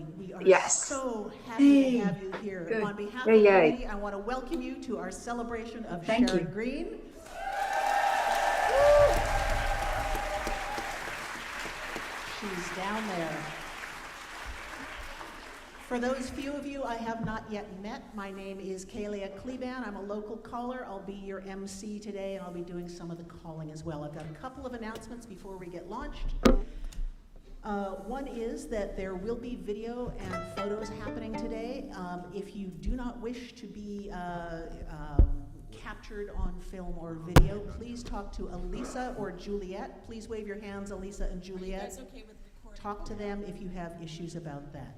everybody. We are Yes. so happy to have you here. Good. On behalf Yay, of the yay. committee, I want to welcome you to our celebration of Thank Sharon you. Green. She's down there. For those few of you I have not yet met, my name is Kalia Kliban. I'm a local caller. I'll be your MC today, and I'll be doing some of the calling as well. I've got a couple of announcements before we get launched. One is that there will be video and photos happening today. If you do not wish to be captured on film or video, please talk to Elisa or Juliet. Please wave your hands, Elisa and Juliet. Are you guys okay with recording? Talk to them if you have issues about that.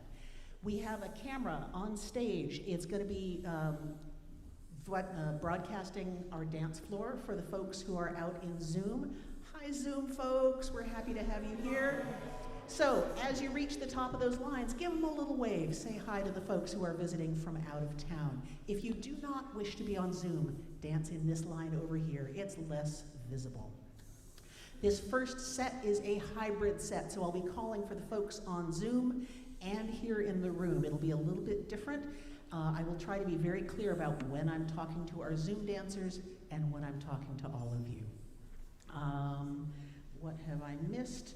We have a camera on stage. It's going to be broadcasting our dance floor for the folks who are out in Zoom. Hi, Zoom folks. We're happy to have you here. So, as you reach the top of those lines, give them a little wave. Say hi to the folks who are visiting from out of town. If you do not wish to be on Zoom, dance in this line over here. It's less visible. This first set is a hybrid set, so I'll be calling for the folks on Zoom and here in the room. It'll be a little bit different. I will try to be very clear about when I'm talking to our Zoom dancers and when I'm talking to all of you. What have I missed?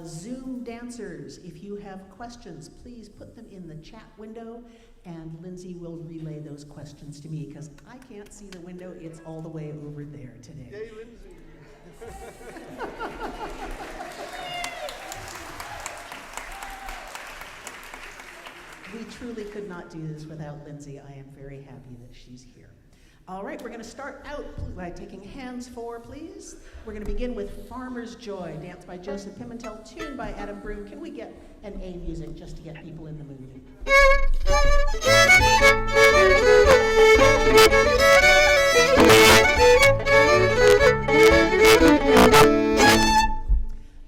Zoom dancers, if you have questions, please put them in the chat window, and Lindsay will relay those questions to me, because I can't see the window. It's all the way over there today. Yay, Lindsay! We truly could not do this without Lindsay. I am very happy that she's here. All right, we're going to start out by taking hands four, please. We're going to begin with Farmer's Joy, dance by Joseph Pimentel, tune by Adam Broom. Can we get an A music just to get people in the mood?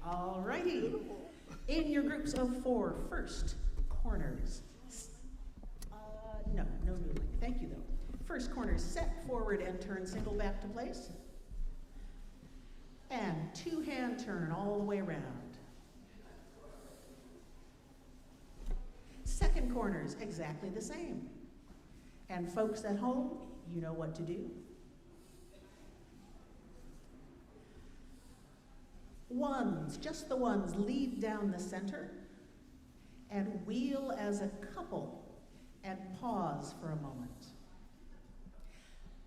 All righty. In your groups of four, first corners. No noodling. Thank you, though. First corner, set forward and turn single back to place. And two-hand turn all the way around. Second corner's exactly the same. And folks at home, you know what to do. Ones, just the ones, lead down the center and wheel as a couple and pause for a moment.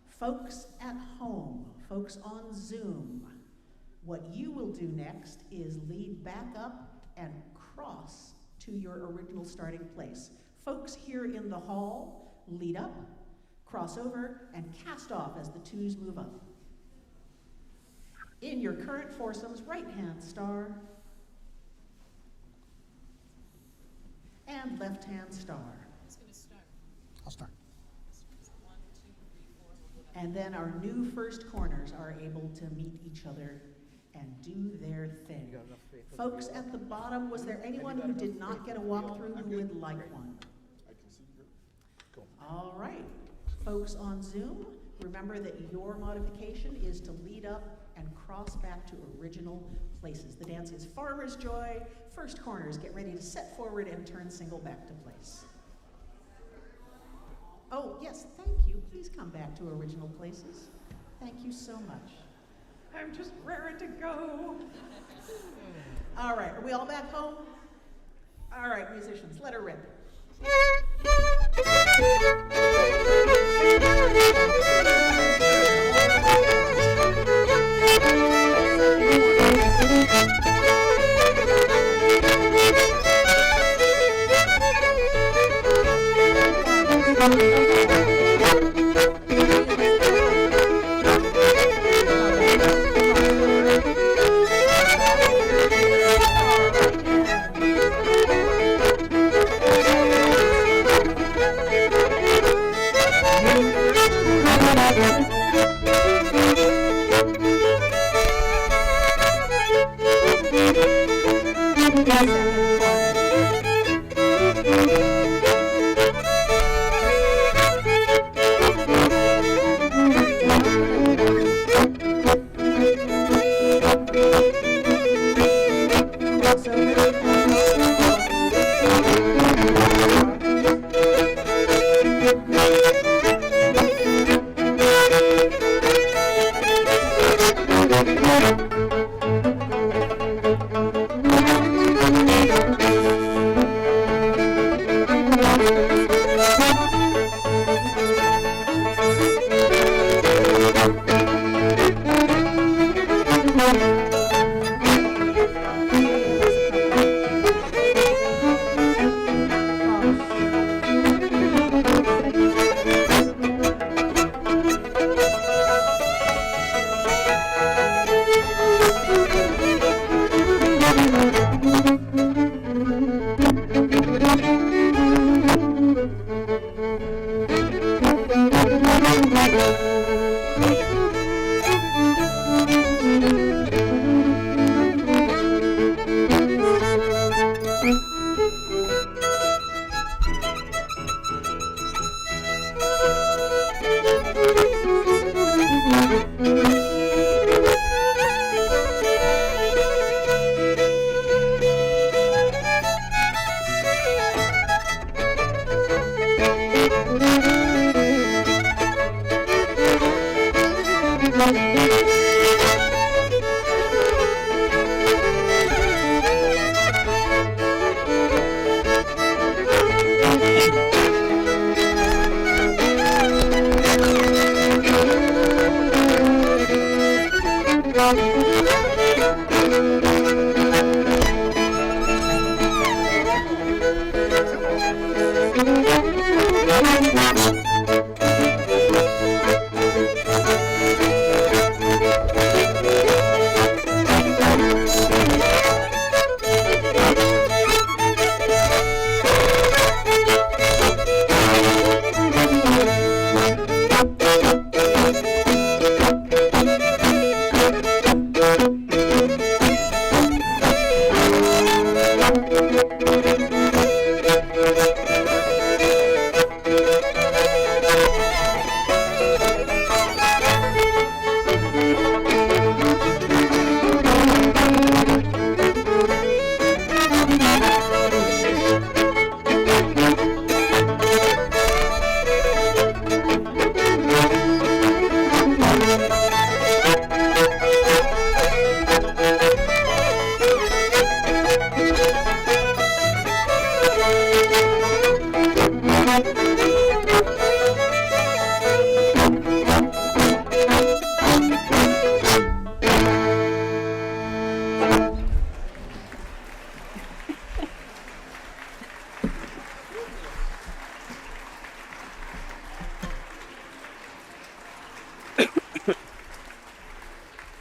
Folks at home, folks on Zoom, what you will do next is lead back up and cross to your original starting place. Folks here in the hall, lead up, cross over, and cast off as the twos move up. In your current foursomes, right hand star, and left hand star. Who's going to start? I'll start. 1, 2, 3, 4. We'll go back. And then our new first corners are able to meet each other and do their thing. You got enough faith? Folks at the bottom, was there anyone who did not get a walkthrough who would like one? I can see you. Go. All right. Folks on Zoom, remember that your modification is to lead up and cross back to original places. The dance is Farmer's Joy. First corners, get ready to set forward and turn single back to place. Oh, yes, thank you. Please come back to original places. Thank you so much. I'm just raring to go. All right, are we all back home? All right, musicians, let her rip.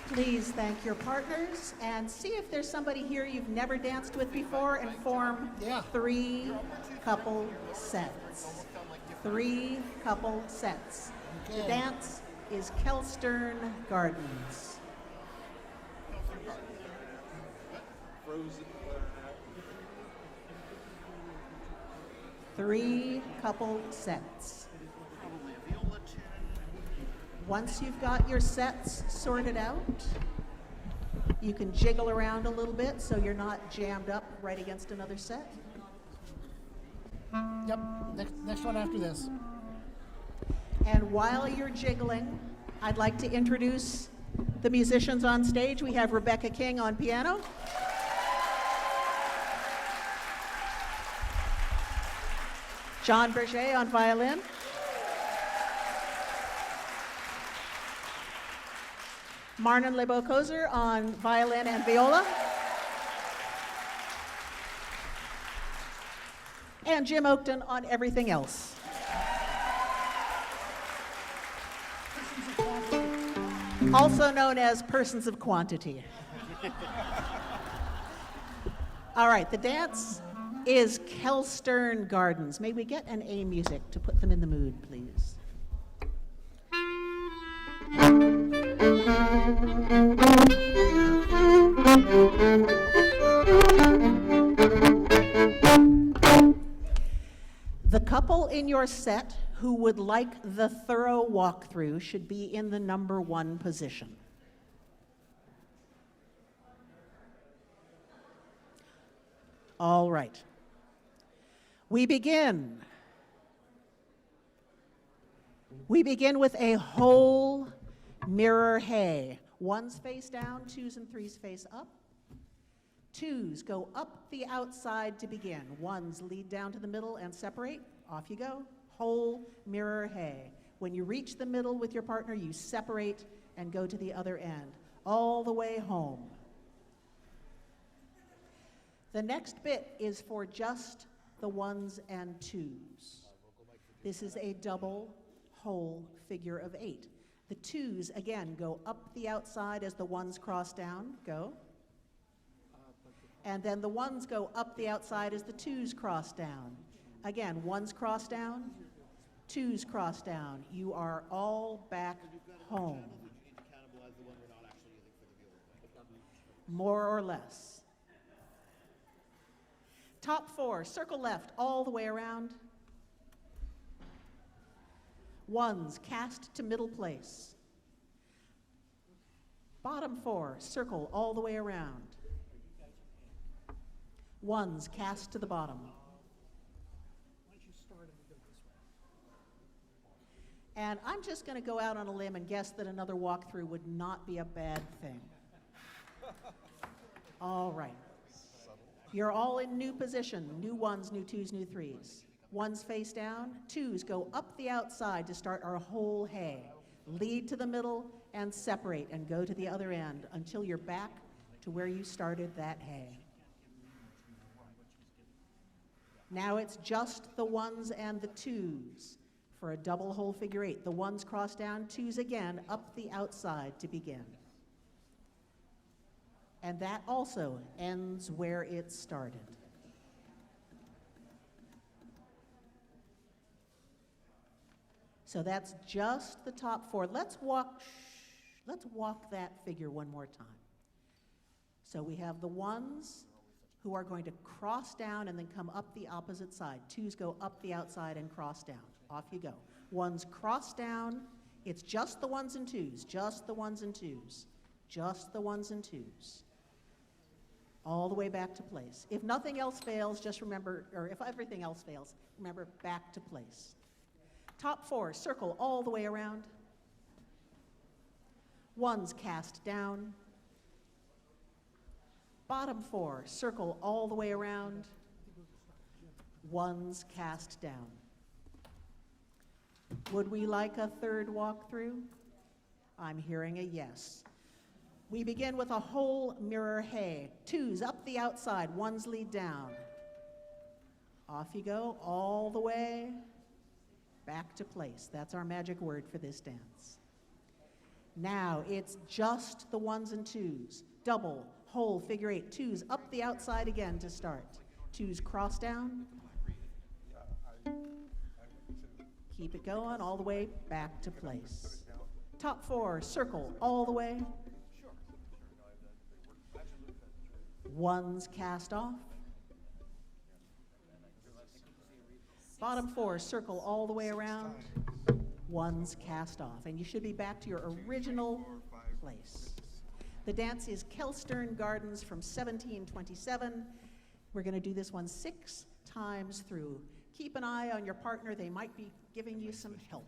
Please thank your partners and see if there's somebody here you've never danced with before and form Yeah. 3 couple sets. 3 couple sets. The Okay. dance is Kelstern Gardens. Frozen. 3 couple sets. Once you've got your sets sorted out, you can jiggle around a little bit so you're not jammed up right against another set. Yep. Next one after this. And while you're jiggling, I'd like to introduce the musicians on stage. We have Rebecca King on piano. John Berger on violin. Marnen Laibow-Koser on violin and viola. And Jim Oakden on everything else. Also known as persons of quantity. All right, the dance is Kelstern Gardens. May we get an A music to put them in the mood, please? The couple in your set who would like the thorough walkthrough should be in the number 1 position. All right. We begin with a whole mirror hay. 1's face down, 2's and 3's face up. 2's go up the outside to begin. 1's lead down to the middle and separate. Off you go. Whole mirror hay. When you reach the middle with your partner, you separate and go to the other end, all the way home. The next bit is for just the 1's and 2's. This is a double whole figure of 8. The 2's, again, go up the outside as the 1's cross down. Go. And then the 1's go up the outside as the 2's cross down. Again, 1's cross down, 2's cross down. You are all back home. More or less. Top 4, circle left all the way around. 1's cast to middle place. Bottom 4, circle all the way around. 1's cast to the bottom. And I'm just going to go out on a limb and guess that another walkthrough would not be a bad thing. All right. You're all in new position. New 1's, new 2's, new 3's. 1's face down. 2's go up the outside to start our whole hay. Lead to the middle and separate and go to the other end until you're back to where you started that hay. Now it's just the 1's and the 2's for a double whole figure 8. The 1's cross down, 2's again up the outside to begin. And that also ends where it started. So that's just the top 4. Let's walk that figure one more time. So we have the 1's who are going to cross down and then come up the opposite side. Twos go up the outside and cross down. Off you go. Ones cross down. It's just the ones and twos, just the ones and twos, just the ones and twos. All the way back to place. If nothing else fails, just remember, or if everything else fails, remember back to place. Top four, circle all the way around. Ones cast down. Bottom four, circle all the way around. Ones cast down. Would we like a third walkthrough? I'm hearing a yes. We begin with a whole mirror hay. Twos up the outside, ones lead down. Off you go, all the way back to place. That's our magic word for this dance. Now it's just the ones and twos. Double, whole, figure eight. Twos up the outside again to start. Twos cross down. Keep it going all the way back to place. Top four, circle all the way. Ones cast off. Bottom four, circle all the way around. Ones cast off. And you should be back to your original place. The dance is Kelstern Gardens from 1727. We're going to do this one 6 times through. Keep an eye on your partner. They might be giving you some help.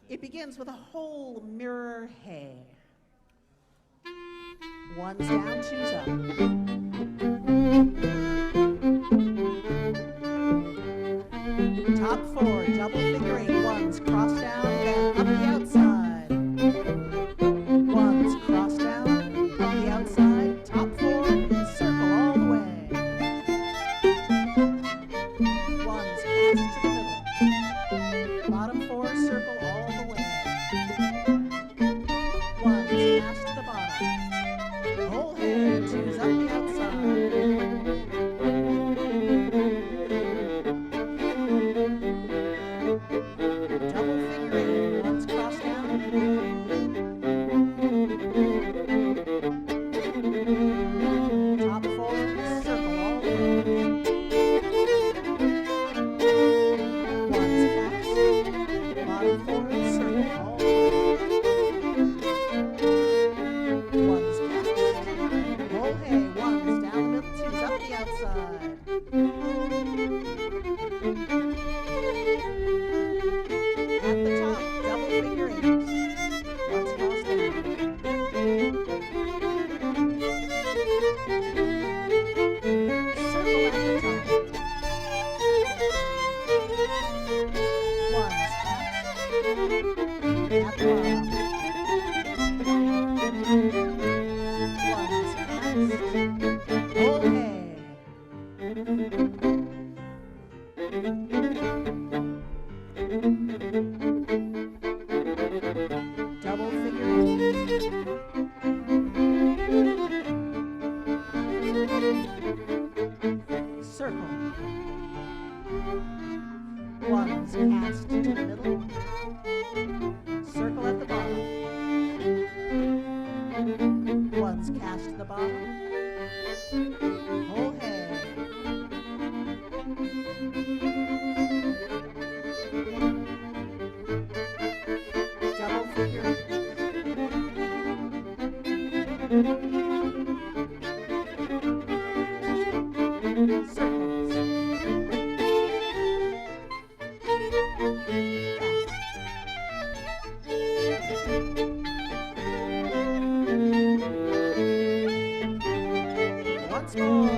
It begins with a whole mirror hay. Ones down, twos up. Top four, double figure eight. Ones cross down, then up the outside. Ones cross down, up the outside. Top four, circle all the way. Ones cast to the middle. Bottom four, circle all the way. Ones cast to the bottom. Whole head, twos up the outside. Double figure eight, ones cross down. Top four, circle all the way. Ones cast. Bottom four, circle all the way. Ones cast. Roll hay, ones down the middle, twos up the outside. At the top, double figure eights. Ones cross down. Circle at the top. Ones cast. At the bottom. Ones cast. Roll hay. Double figure eight. Circle. Ones cast to the middle. Circle at the bottom. Ones cast to the bottom. Whole head. Double figure eight. Circles. Once more.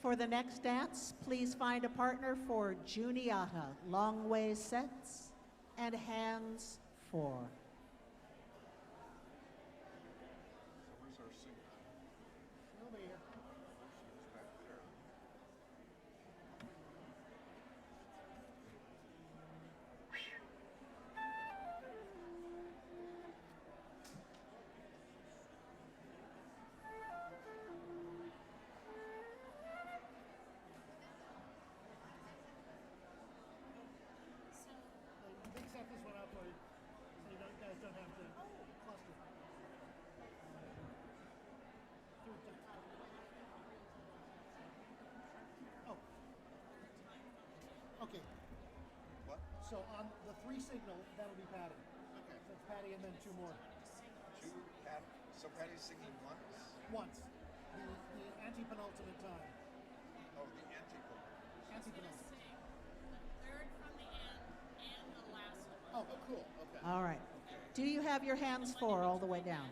For the next dance, please find a partner for Juniata, long way sets, and hands 4. Where's our singer? Over here. She's back there. We set this one up for you, so you guys don't have to cluster. Oh. Okay, What? so on the 3 signal, that'll be Patty. Okay. So it's Patty and then 2 more. So Patty's singing once? Once. The anti-penultimate time. Oh, the anti-pope. Anti-penultimate. Sing the third from the end and the last one. Oh, cool, okay. All right. Do you have your hands 4 all the way down?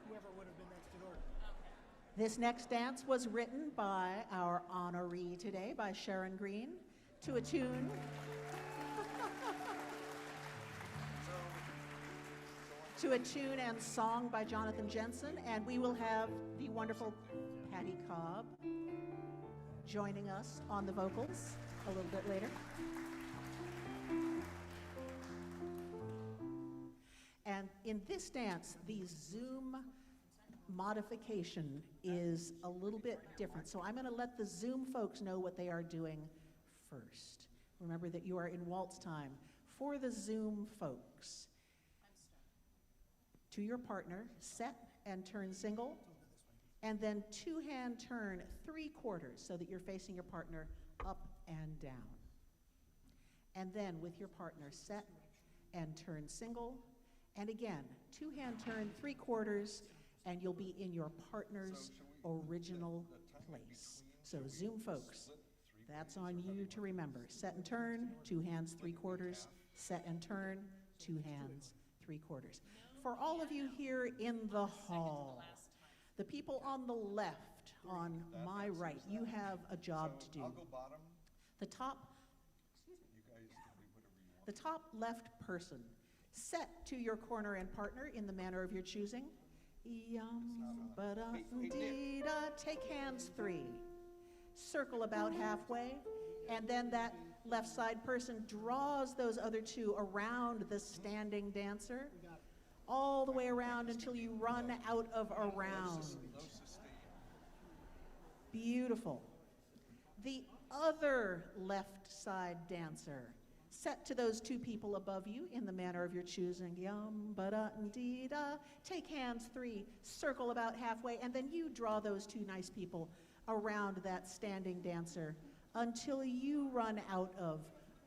Whoever would have been next in order. This next dance was written by our honoree today, by Sharon Green, to a tune. To a tune and song by Jonathan Jensen, and we will have the wonderful Patty Cobb joining us on the vocals a little bit later. And in this dance, the zoom modification is a little bit different. So I'm going to let the Zoom folks know what they are doing first. Remember that you are in waltz time. For the Zoom folks, to your partner, set and turn single, and then 2-hand turn 3/4 so that you're facing your partner up and down. And then with your partner, set and turn single, and again, 2-hand turn 3/4, and you'll be in your partner's original place. So Zoom folks, that's on you to remember. Set and turn, 2 hands 3/4, set and turn, 2 hands 3/4. For all of you here in the hall, the people on the left, on my right, you have a job to do. I'll go bottom. The top You guys can do whatever you want. The top left person, set to your corner and partner in the manner of your choosing. Yum, ba-da, dee-da. Take hands 3. Circle about halfway, and then that left side person draws those other 2 around the standing dancer, all the way around until you run out of a round. No sustain. Beautiful. The other left side dancer, set to those 2 people above you in the manner of your choosing. Yum, ba-da, dee-da. Take hands 3, circle about halfway, and then you draw those 2 nice people around that standing dancer until you run out of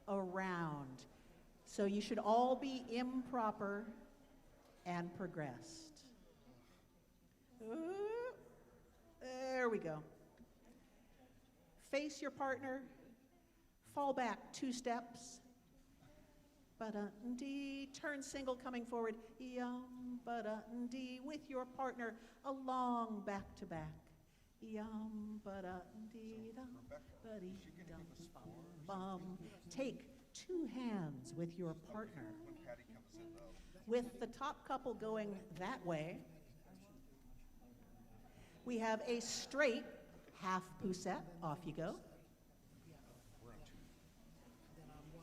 a round. So you should all be improper and progressed. Ooh, there we go. Face your partner, fall back 2 steps. Ba-da-dee, turn single coming forward. Yum, ba-da-dee, with your partner, a long back to back. Yum, ba-da-dee, dum, ba-dee, dum, bum, bum. Take 2 hands with your partner. When Patty comes in, though. With the top couple going that way, we have a straight half poussette. Off you go.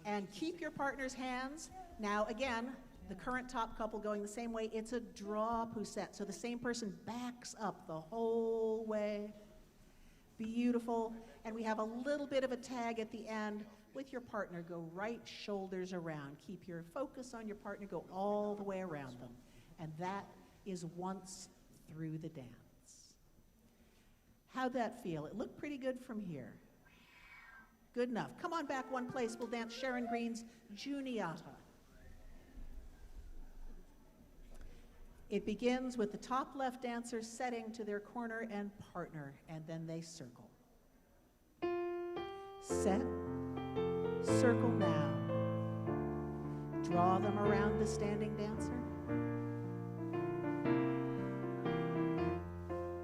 And keep your partner's hands. Now again, the current top couple going the same way. It's a draw poussette. So the same person backs up the whole way. Beautiful. And we have a little bit of a tag at the end. With your partner, go right shoulders around. Keep your focus on your partner, go all the way around them. And that is once through the dance. How'd that feel? It looked pretty good from here. Good enough. Come on back one place. We'll dance Sharon Green's Juniata. It begins with the top left dancer setting to their corner and partner, and then they circle. Set. Circle now. Draw them around the standing dancer.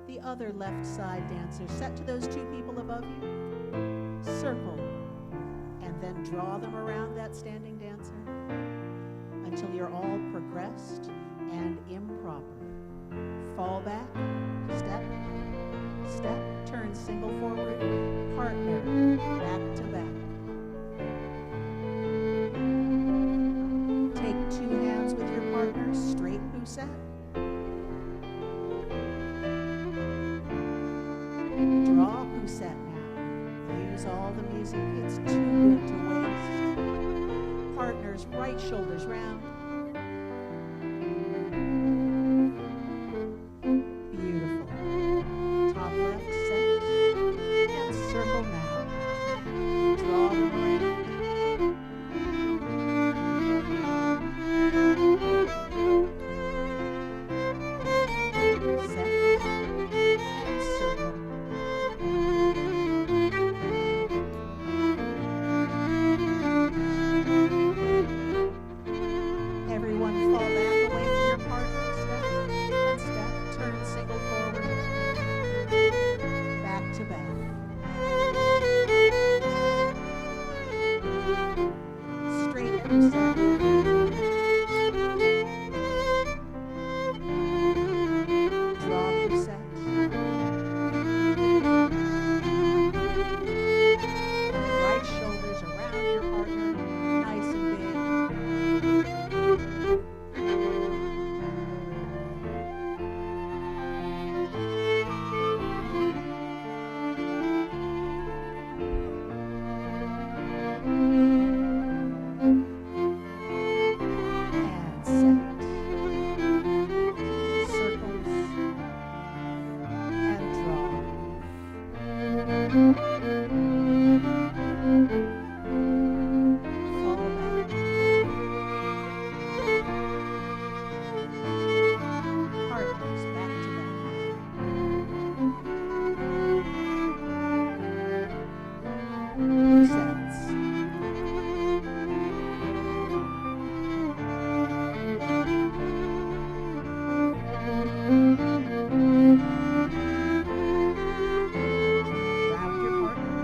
The the other left side dancers. Set to those two people above you. Circle. And then draw them around that standing dancer until you're all progressed and improper. Fall back, step, step, turn single forward, partner, back to back. Take two hands with your partner, straight poussette. Draw poussette now. Use all the music, it's too good to waste. Partners, right shoulders round. Beautiful. Top left, set. And circle now. Draw them around. Set. And circle. Everyone fall back away from your partner. Step and step. Turn single forward. Back to back. Straight poussette. Draw poussette. Right shoulders around your partner. Nice and big. And set. Circles. And draw. Fall back. Partners back to back. Sets. Round your partner.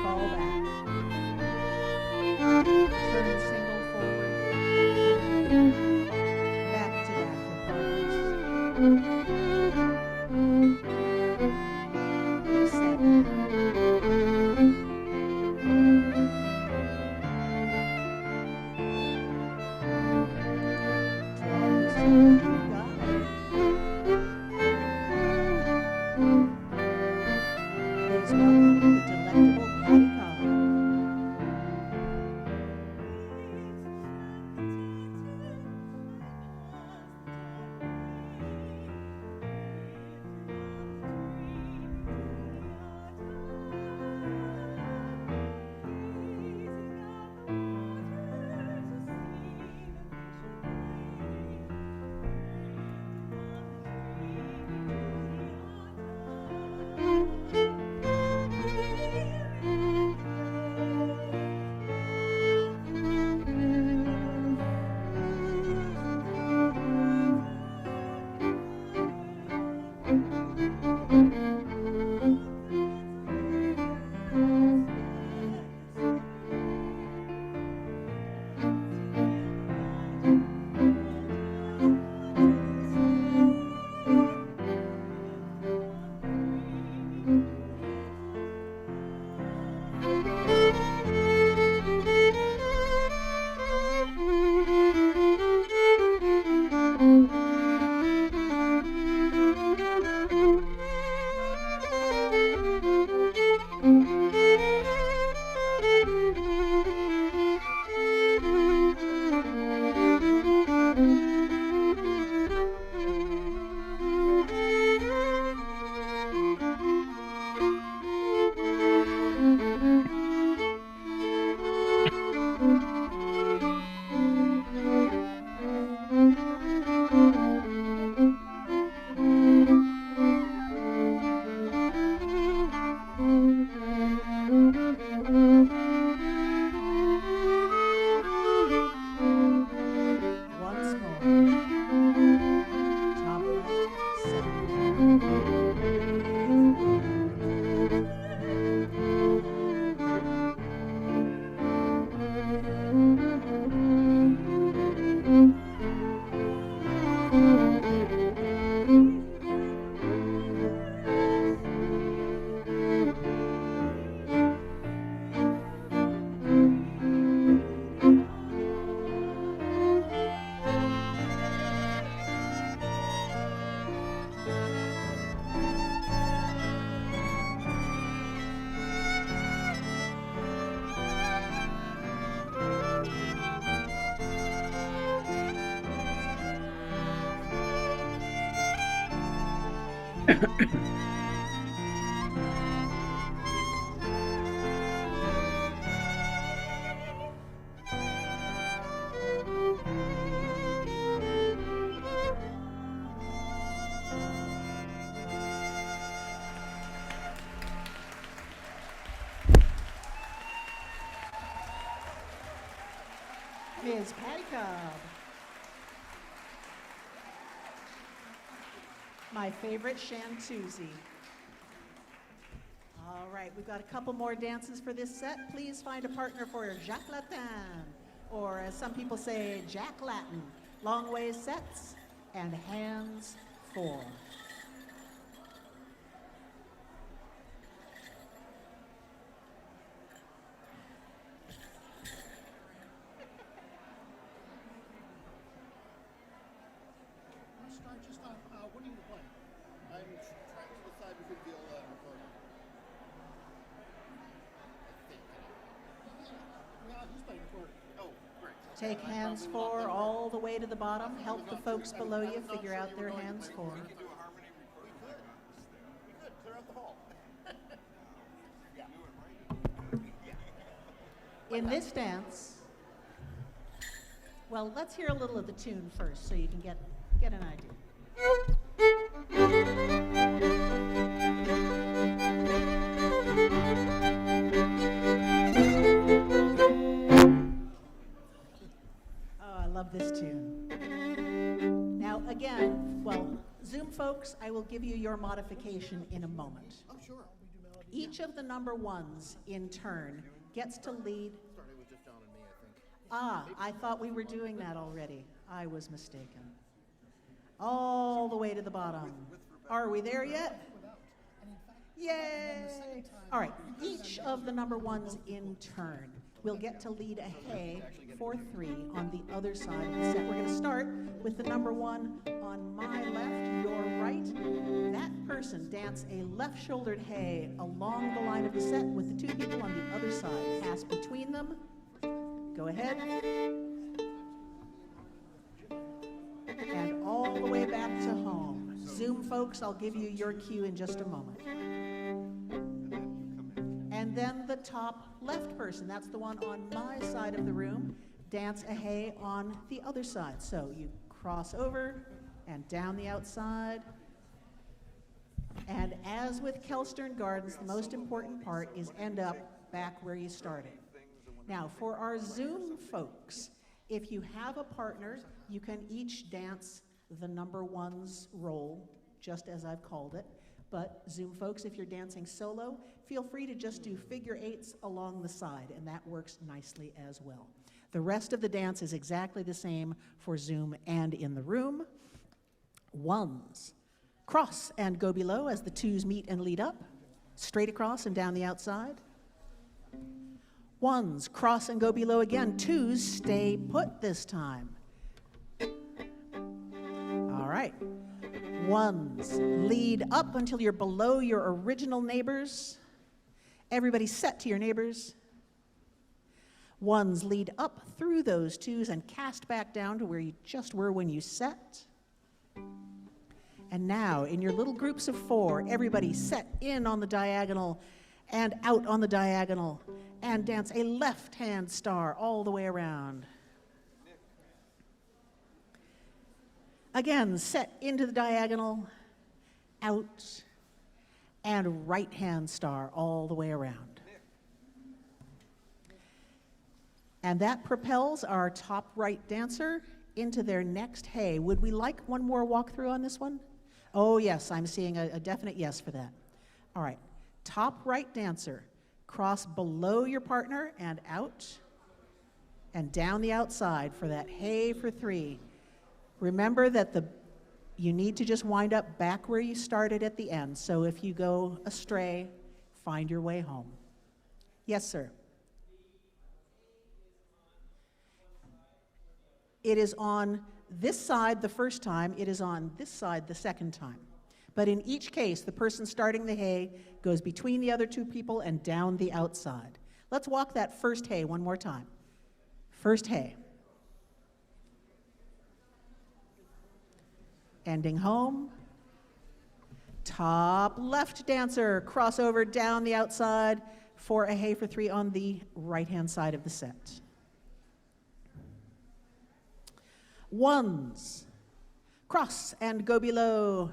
Fall back. Turn single forward. Back to back for partners. Set. Draw yourself. You got it. Please welcome the delectable Kalia Kliban. Ms. Patty Cobb. My favorite chanteuse. All right, we've got a couple more dances for this set. Please find a partner for Jacques Latin, or as some people say, Jack Latin. Long ways sets and hands 4. Let's start just off. What are you playing? I'm trying to decide between viola and accordion. Yeah, who's playing accordion? Oh, great. Take I hands probably will 4 not- all the way to the bottom. Help the folks below you figure out their hands 4. We could do a harmony recording. We could clear out the hall. In this dance, well, let's hear a little of the tune first so you can get an idea. Oh, I love this tune. Now, again, well, Zoom folks, I will give you your modification in a moment. Oh, sure. Each of the number ones in turn gets to lead. Starting with just John and me, I think. Ah, I thought we were doing that already. I was mistaken. All the way to the bottom. Are we there yet? Yay! All right, each of the number ones in turn will get to lead a hey for 3 on the other side of the set. We're going to start with the number 1 on my left, your right. That person dance a left-shouldered hey along the line of the set with the 2 people on the other side. Pass between them. Go ahead. And all the way back to home. Zoom folks, I'll give you your cue in just a moment. And then the top left person, that's the one on my side of the room, dance a hey on the other side. So you cross over and down the outside. And as with Kelstern Gardens, the most important part is end up back where you started. Now, for our Zoom folks, if you have a partner, you can each dance the number 1's role, just as I've called it. But Zoom folks, if you're dancing solo, feel free to just do figure 8s along the side, and that works nicely as well. The rest of the dance is exactly the same for Zoom and in the room. 1s, cross and go below as the 2s meet and lead up, straight across and down the outside. 1s, cross and go below again. 2s, stay put this time. All right. 1s, lead up until you're below your original neighbors. Everybody set to your neighbors. 1s, lead up through those 2s and cast back down to where you just were when you set. And now, in your little groups of 4, everybody set in on the diagonal and out on the diagonal and dance a left-hand star all the way around. Again, set into the diagonal, out, and right-hand star all the way around. And that propels our top right dancer into their next hey. Would we like one more walkthrough on this one? Oh yes, I'm seeing a definite yes for that. All right, top right dancer, cross below your partner and out, and down the outside for that hey for 3. Remember that you need to just wind up back where you started at the end. So if you go astray, find your way home. Yes, sir. It is on this side the first time. It is on this side the second time. But in each case, the person starting the hey goes between the other 2 people and down the outside. Let's walk that first hey one more time. First hey. Ending home, Top left dancer, cross over down the outside for a hey for 3 on the right-hand side of the set. Ones, cross and go below.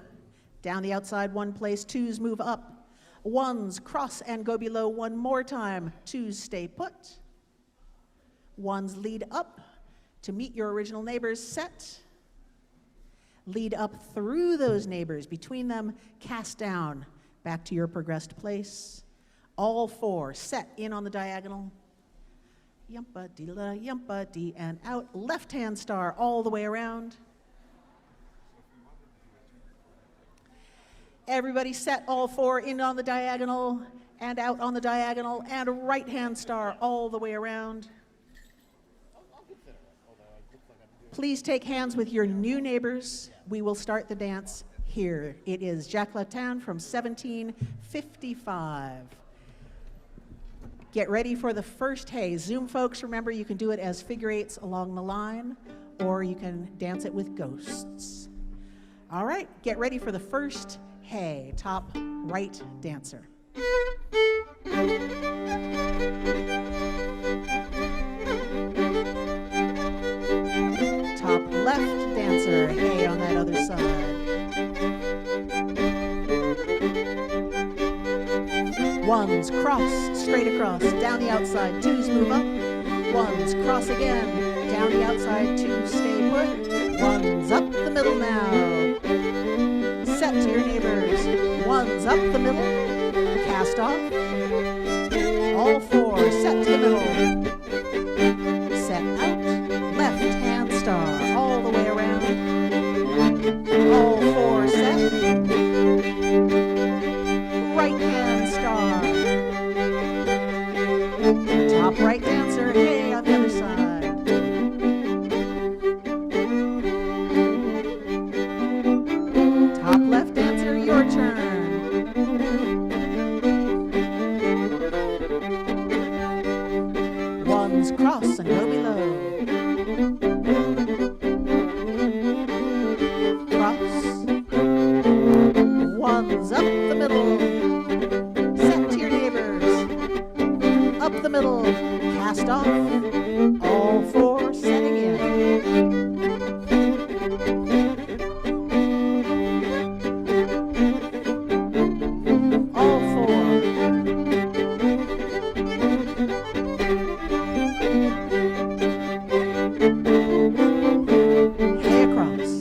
Down the outside, 1 place, 2s move up. 1s, cross and go below 1 more time. 2s, stay put. 1s, lead up to meet your original neighbors, set. Lead up through those neighbors, between them, cast down, back to your progressed place. All 4, set in on the diagonal. Yumpa-dee-la, and out. Left-hand star all the way around. Everybody set, all 4 in on the diagonal and out on the diagonal, and a right-hand star all the way around. Please take hands with your new neighbors. We will start the dance here. It is Jacques Latin from 1755. Get ready for the first hey. Zoom folks, remember you can do it as figure 8s along the line, or you can dance it with ghosts. All right, get ready for the first hey. Top right dancer. Top left dancer, hey on that other side. Ones, cross, straight across, down the outside, 2s move up. 1s, cross again, down the outside, 2s stay put. 1s, up the middle now. Set to your neighbors. 1s, up the middle, cast off. All 4, set to the middle. Set out, left hand star, all the way around. All 4 set. Right hand star. Top right dancer, hey on the other side. Top left dancer, your turn. Ones, cross and go below. Cross. 1s, up the middle. Set to your neighbors. Up the middle, cast off. All 4 setting in. All 4. Hey across.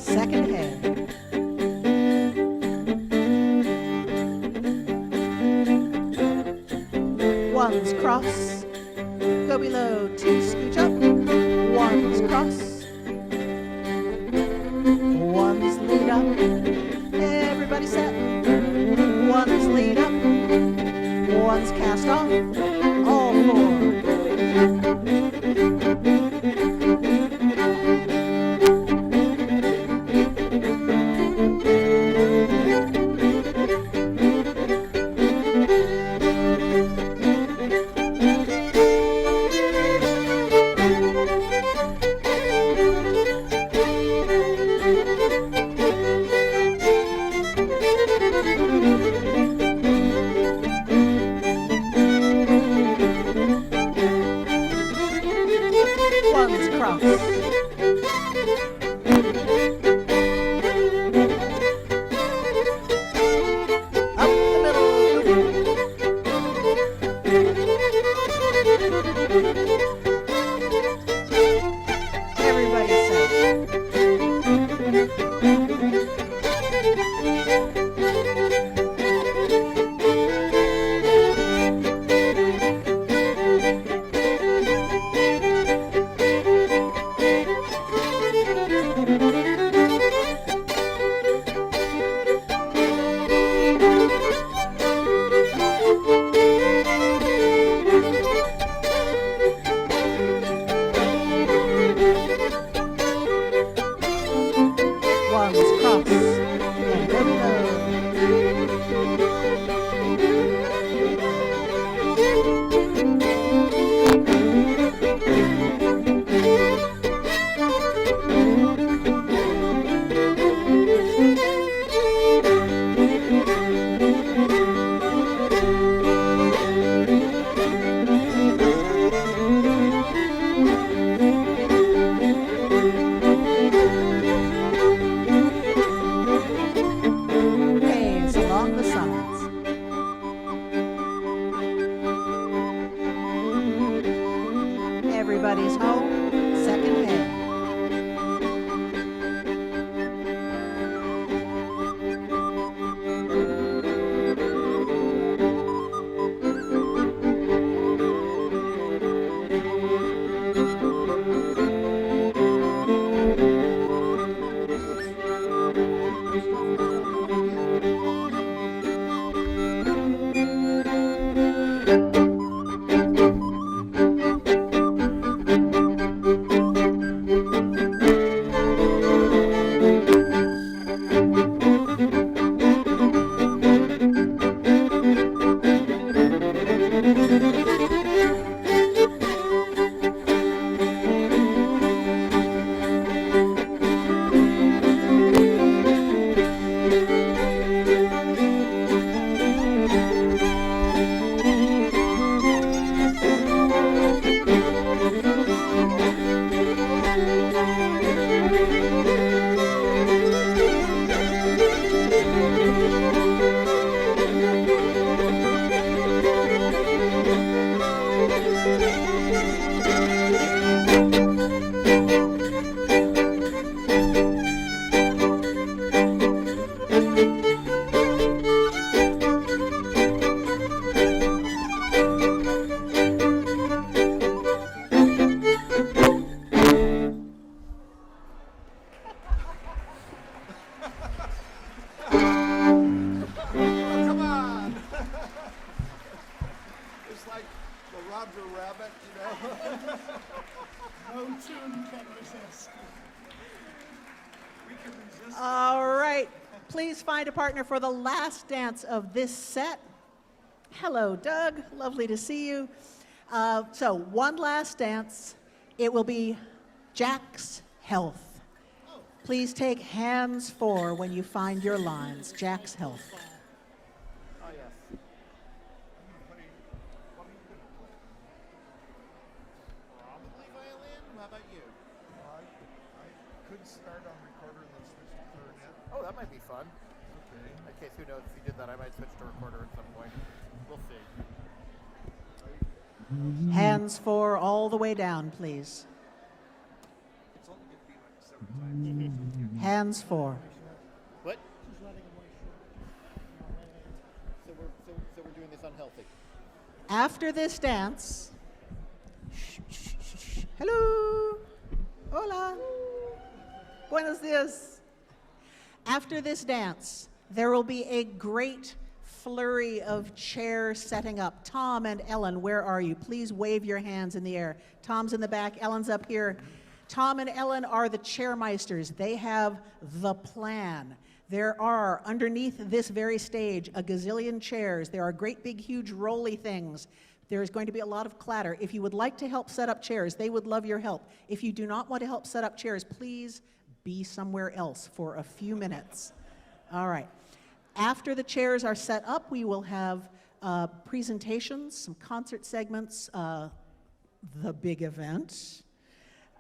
Second hey. 1s, cross, go below, 2s, scooch up. 1s, cross. 1s, lead up. Everybody set. 1s, lead up. 1s, cast off. All 4. Waves along the summits. Everybody's home, second May. Come on! It's like the Roger Rabbit, you know? No tune can resist. We can resist. All right, please find a partner for the last dance of this set. Hello, Doug. Lovely to see you. So one last dance. It will be Jack's Health. Please take hands 4 when you find your lines. Jack's Health. Oh, yes. What are you gonna play? Probably violin. How about you? I could start on recorder and then switch to clarinet. Oh, that might be fun. Okay. In case, who knows, if you did that, I might switch to recorder at some point. We'll see. Hands 4 all the way down, please. It's only gonna be like 7 times. Hands 4. What? She's letting him wait short. So we're doing this unhealthy. After this dance, hello, hola, buenos dias. After this dance, there will be a great flurry of chairs setting up. Tom and Ellen, where are you? Please wave your hands in the air. Tom's in the back, Ellen's up here. Tom and Ellen are the chairmeisters. They have the plan. There are, underneath this very stage, a gazillion chairs. There are great big huge rolly things. There's going to be a lot of clatter. If you would like to help set up chairs, they would love your help. If you do not want to help set up chairs, please be somewhere else for a few minutes. All right. After the chairs are set up, we will have presentations, some concert segments, the big event,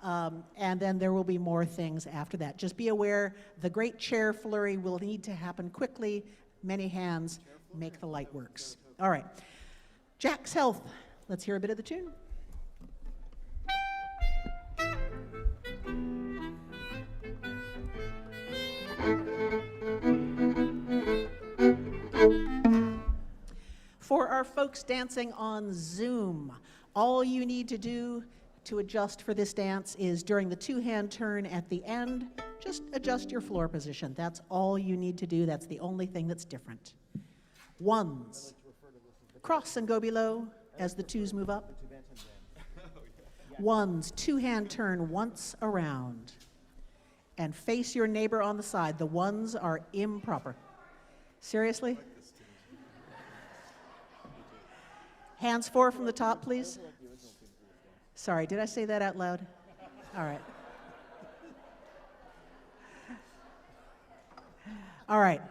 and then there will be more things after that. Just be aware, the great chair flurry will need to happen quickly. Many hands make the light works. All right. Jack's Health. Let's hear a bit of the tune. For our folks dancing on Zoom, all you need to do to adjust for this dance is during the two-hand turn at the end, just adjust your floor position. That's all you need to do. That's the only thing that's different. Ones. Cross and go below as the twos move up. Ones, two-hand turn once around. And face your neighbor on the side. The ones are improper. Seriously? Hands 4 from the top, please. Sorry, did I say that out loud? All right. All right.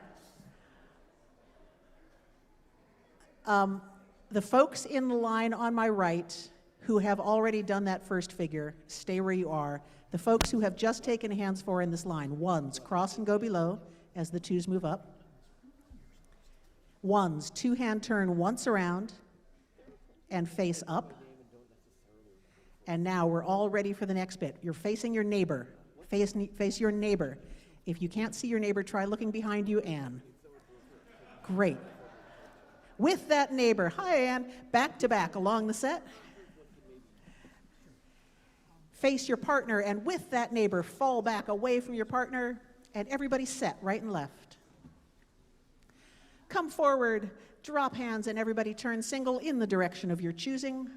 The folks in the line on my right who have already done that first figure, stay where you are. The folks who have just taken hands four in this line, ones, cross and go below as the twos move up. Ones, two-hand turn once around and face up. And now we're all ready for the next bit. You're facing your neighbor. Face your neighbor. If you can't see your neighbor, try looking behind you, Anne. Great. With that neighbor, hi Anne, back to back along the set. Face your partner, and with that neighbor, fall back away from your partner, and everybody set right and left. Come forward, drop hands, and everybody turn single in the direction of your choosing.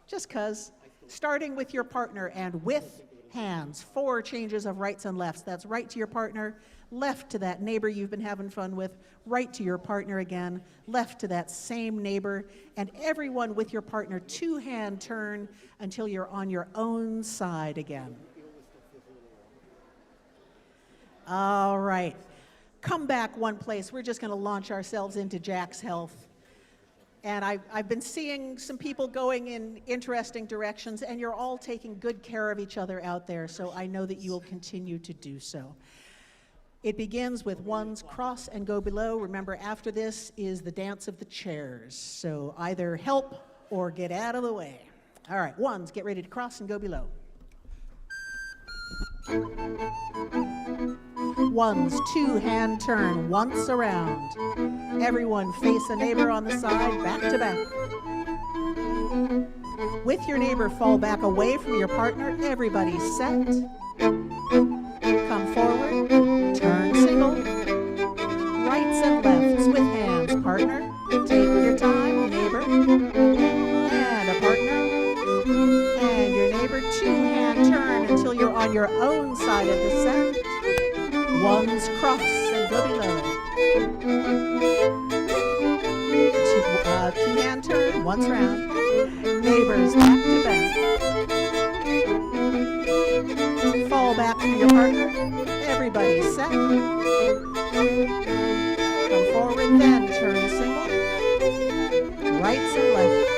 Just 'cause. Starting with your partner and with hands, 4 changes of rights and lefts. That's right to your partner, left to that neighbor you've been having fun with, right to your partner again, left to that same neighbor, and everyone with your partner, 2-hand turn until you're on your own side again. All right. Come back one place. We're just going to launch ourselves into Jack's Health. And I've been seeing some people going in interesting directions, and you're all taking good care of each other out there, so I know that you will continue to do so. It begins with ones, cross and go below. Remember, after this is the dance of the chairs, so either help or get out of the way. All right, ones, get ready to cross and go below. Ones, 2-hand turn once around. Everyone face a neighbor on the side, back to back. With your neighbor, fall back away from your partner. Everybody set. Come forward, turn single. Rights and lefts with hands, partner. Take your time, neighbor. And a partner. And your neighbor, 2-hand turn until you're on your own side of the set. Ones, cross and go below. 2-hand turn, once round. Neighbors, back to back. Fall back to your partner. Everybody set. Come forward then, turn single. Rights and lefts.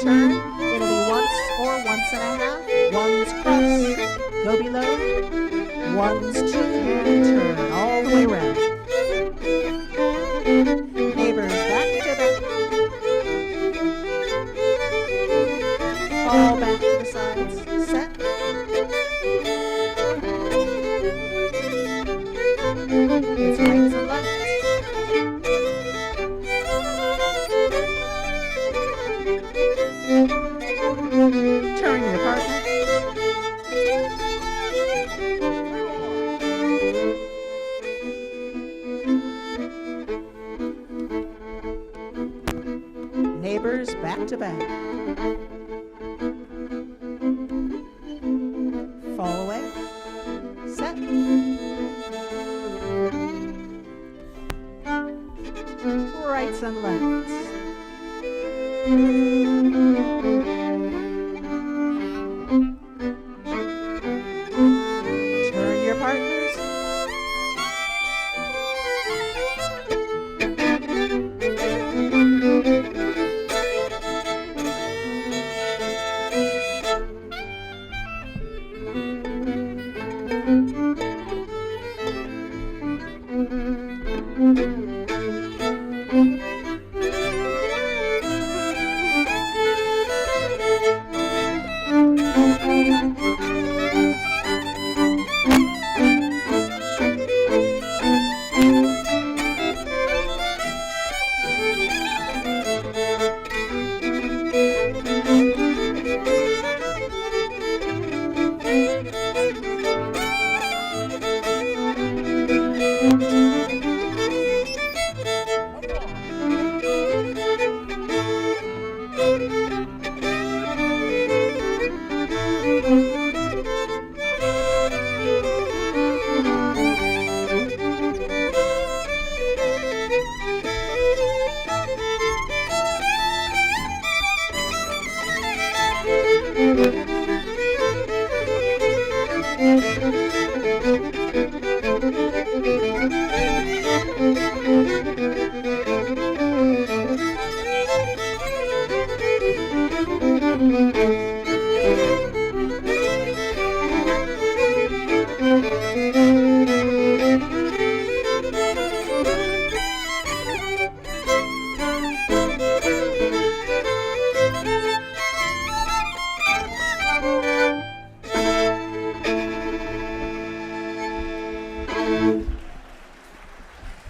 Turn. It'll be once or once and a half. Ones cross, go below. Ones, 2-hand turn all the way around. Neighbors back to back. All back to the sides. Set. It's rights and lefts. Turn your partner. Neighbors back to back. Fall away. Set. Rights and lefts. Turn your partners.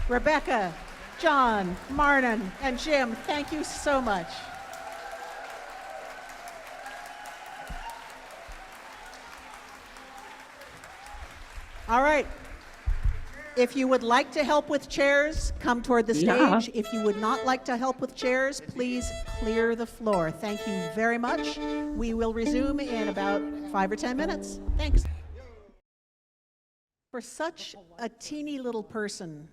Rebecca, John, Marnen, and Jim, thank you so much. All right. If you would like to help with chairs, come toward the stage. Yeah. If you would not like to help with chairs, please clear the floor. Thank you very much. We will resume in about 5 or 10 minutes. Thanks. For such a teeny little person,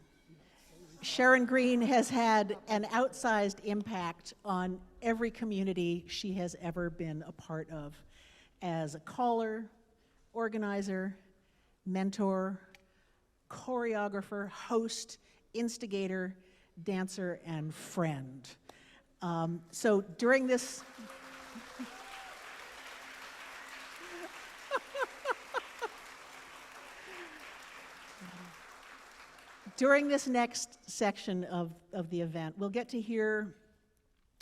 Sharon Green has had an outsized impact on every community she has ever been a part of as a caller, organizer, mentor, choreographer, host, instigator, dancer, and friend. So during this during this next section of the event, we'll get to hear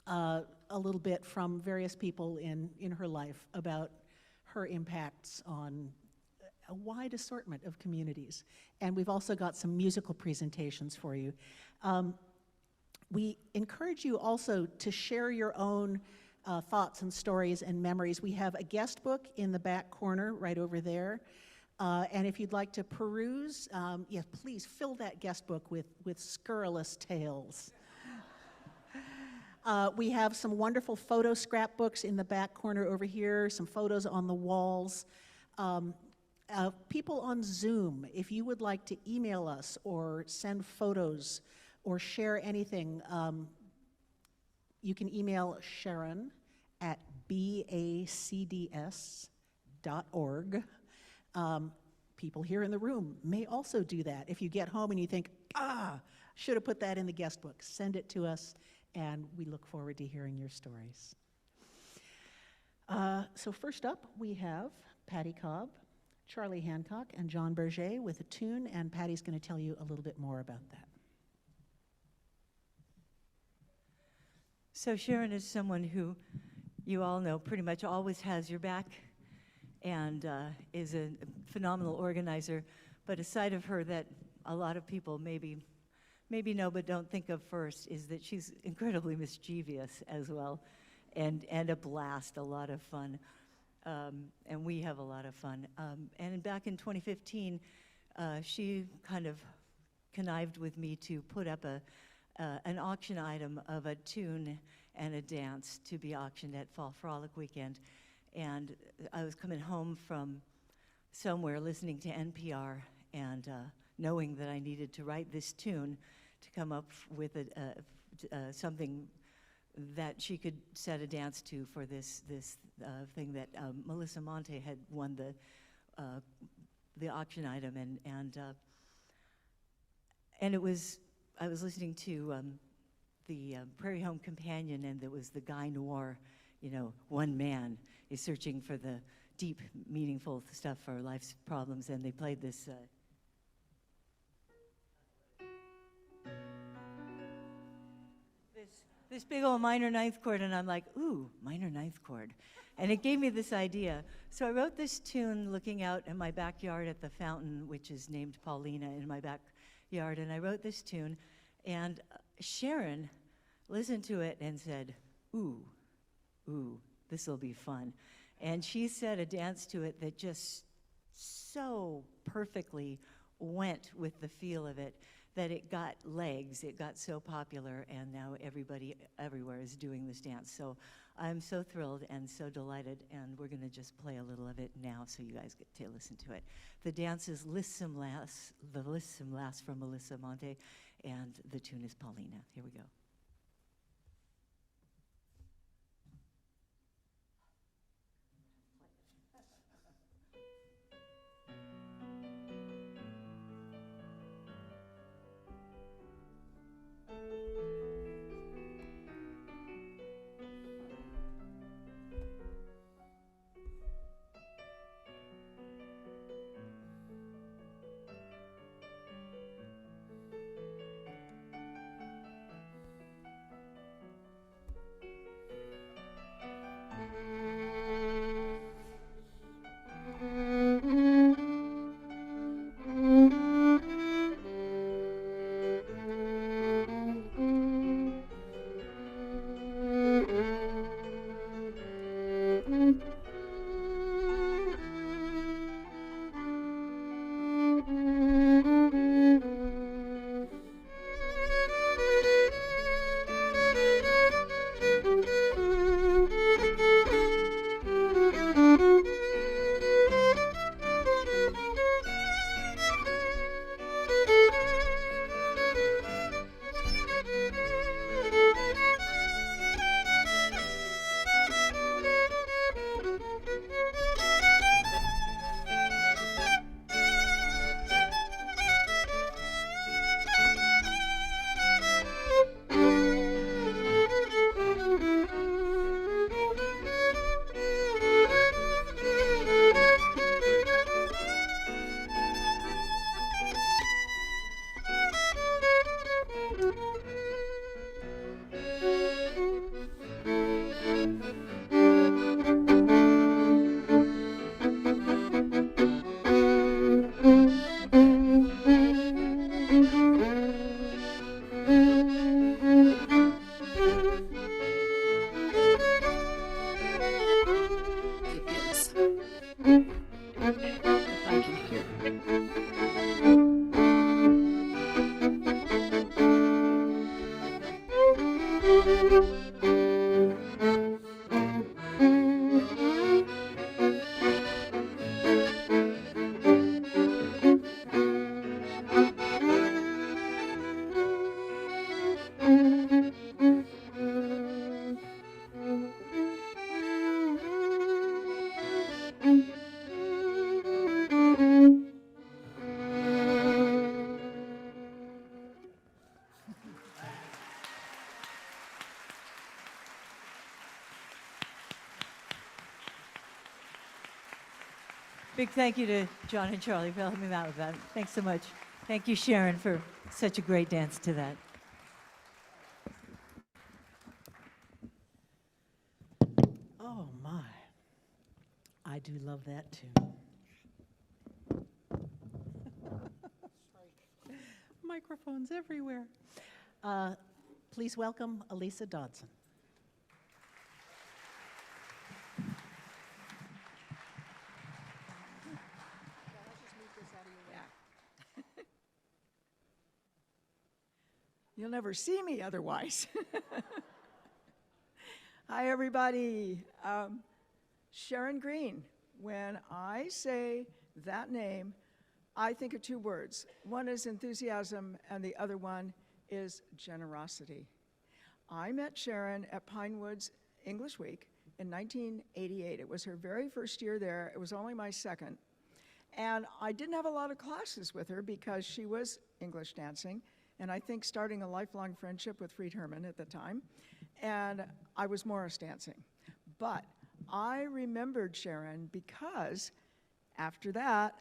a little bit from various people in her life about her impacts on a wide assortment of communities. And we've also got some musical presentations for you. We encourage you also to share your own thoughts and stories and memories. We have a guest book in the back corner right over there. And if you'd like to peruse, yeah, please fill that guest book with scurrilous tales. We have some wonderful photo scrapbooks in the back corner over here, some photos on the walls. People on Zoom, if you would like to email us or send photos or share anything, you can email Sharon at bacds.org. People here in the room may also do that. If you get home and you think, should have put that in the guest book, send it to us, and we look forward to hearing your stories. So first up, we have Patty Cobb, Charlie Hancock, and John Berger with a tune, and Patty's going to tell you a little bit more about that. So Sharon is someone who you all know pretty much always has your back and is a phenomenal organizer. But a side of her that a lot of people maybe know but don't think of first is that she's incredibly mischievous as well, and a blast, a lot of fun. And we have a lot of fun. And back in 2015, she kind of connived with me to put up an auction item of a tune and a dance to be auctioned at Fall Frolic Weekend. And I was coming home from somewhere listening to NPR and knowing that I needed to write this tune to come up with something that she could set a dance to for this thing that Melissa Monte had won the auction item, and it was, I was listening to the Prairie Home Companion, and there was the Guy Noir, one man is searching for the deep, meaningful stuff for life's problems, and they played this. This big old minor ninth chord, and I'm like, ooh, minor ninth chord. And it gave me this idea. So I wrote this tune looking out in my backyard at the fountain, which is named Paulina in my backyard, and I wrote this tune, and Sharon listened to it and said, ooh, this will be fun. And she set a dance to it that just so perfectly went with the feel of it that it got legs, it got so popular, and now everybody everywhere is doing this dance. So I'm so thrilled and so delighted, and we're gonna just play a little of it now so you guys get to listen to it. The dance is Listen Lass, the Listen Lass from Melissa Monte, and the tune is Paulina. Here we go. Big thank you to John and Charlie for helping me out with that. Thanks so much. Thank you, Sharon, for such a great dance to that. Oh my, I do love that tune. Microphones everywhere. Please welcome Elisa Dodson. You'll never see me otherwise. Hi, everybody. Sharon Green. When I say that name, I think of two words. One is enthusiasm, and the other one is generosity. I met Sharon at Pinewoods English Week in 1988. It was her very first year there. It was only my second. And I didn't have a lot of classes with her because she was English dancing, and I think starting a lifelong friendship with Fried Herman at the time, and I was Morris dancing. But I remembered Sharon because after that,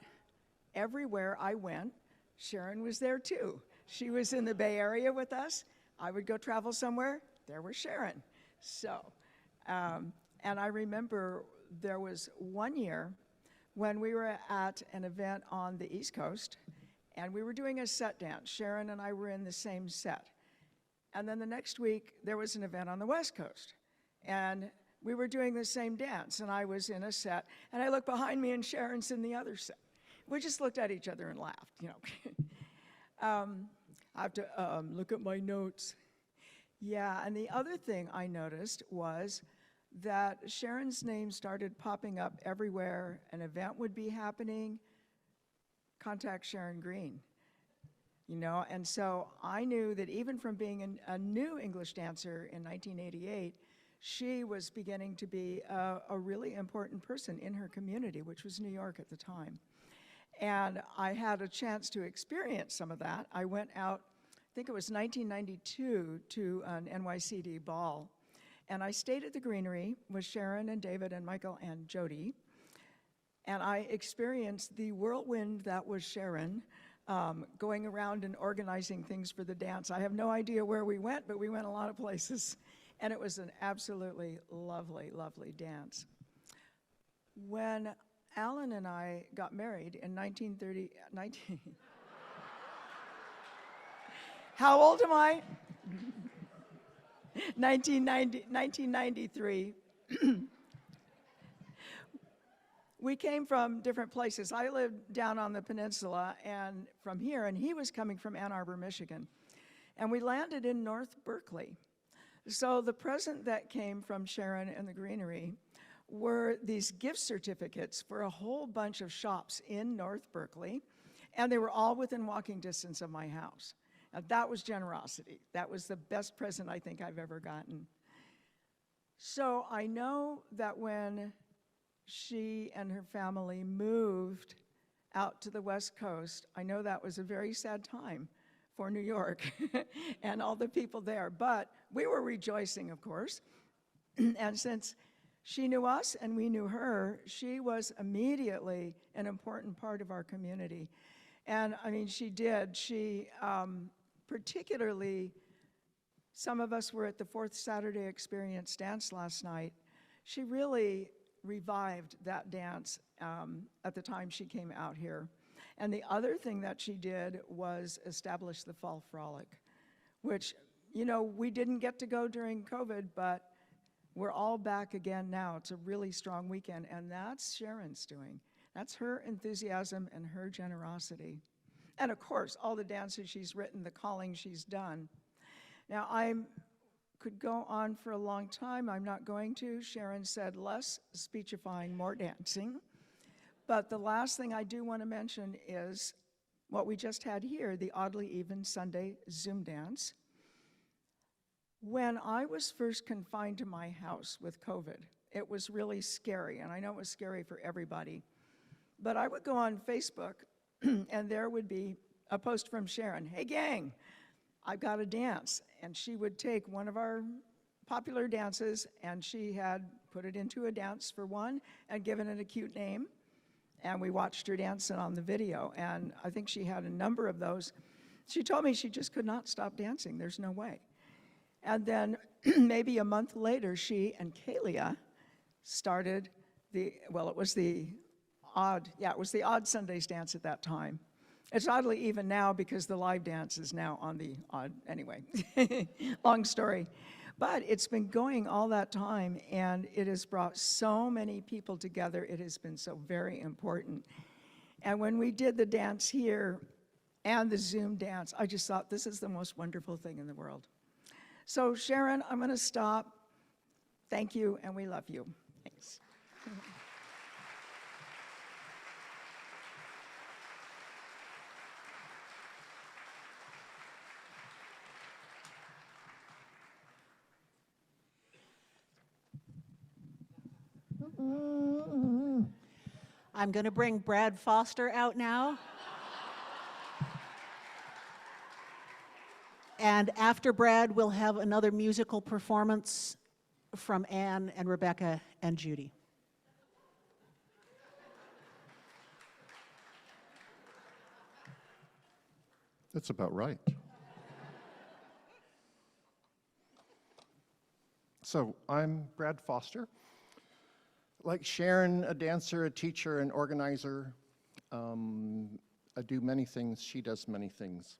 everywhere I went, Sharon was there too. She was in the Bay Area with us. I would go travel somewhere, there was Sharon. So, and I remember there was one year when we were at an event on the East Coast, and we were doing a set dance. Sharon and I were in the same set. And then the next week, there was an event on the West Coast. And we were doing the same dance, and I was in a set, and I looked behind me, and Sharon's in the other set. We just looked at each other and laughed, you know. I have to look at my notes. Yeah, and the other thing I noticed was that Sharon's name started popping up everywhere. An event would be happening, contact Sharon Green, you know, and so I knew that even from being a new English dancer in 1988, she was beginning to be a really important person in her community, which was New York at the time. And I had a chance to experience some of that. I went out, I think it was 1992, to an NYCD ball, and I stayed at the Greenery with Sharon and David and Michael and Judy. And I experienced the whirlwind that was Sharon, going around and organizing things for the dance. I have no idea where we went, but we went a lot of places. And it was an absolutely lovely, lovely dance. When Alan and I got married in 1930, how old am I? 1993. We came from different places. I lived down on the peninsula and from here, and he was coming from Ann Arbor, Michigan. And we landed in North Berkeley. So the present that came from Sharon and the Greenery were these gift certificates for a whole bunch of shops in North Berkeley, and they were all within walking distance of my house. Now, that was generosity. That was the best present I think I've ever gotten. So I know that when she and her family moved out to the West Coast, I know that was a very sad time for New York and all the people there, but we were rejoicing, of course. And since she knew us and we knew her, she was immediately an important part of our community. And I mean, she did. She particularly, some of us were at the Fourth Saturday Experience dance last night. She really revived that dance at the time she came out here. And the other thing that she did was establish the Fall Frolic, which, you know, we didn't get to go during COVID, but we're all back again now. It's a really strong weekend, and that's Sharon's doing. That's her enthusiasm and her generosity. And of course, all the dances she's written, the calling she's done. Now, I'm could go on for a long time. I'm not going to. Sharon said less speechifying, more dancing. But the last thing I do want to mention is what we just had here, the Oddly Even Sunday Zoom dance. When I was first confined to my house with COVID, it was really scary, and I know it was scary for everybody. But I would go on Facebook, and there would be a post from Sharon, "Hey gang, I've got a dance." And she would take one of our popular dances, and she had put it into a dance for one and given it a cute name. And we watched her dancing on the video, and I think she had a number of those. She told me she just could not stop dancing. There's no way. And then maybe a month later, she and Kalia started it was the odd Sundays dance at that time. It's oddly even now because the live dance is now on the odd, anyway, long story. But it's been going all that time, and it has brought so many people together. It has been so very important. And when we did the dance here and the Zoom dance, I just thought this is the most wonderful thing in the world. So Sharon, I'm going to stop. Thank you, and we love you. Thanks. I'm going to bring Brad Foster out now. And after Brad, we'll have another musical performance from Anne and Rebecca and Judy. That's about right. So I'm Brad Foster. Like Sharon, a dancer, a teacher, an organizer. I do many things. She does many things.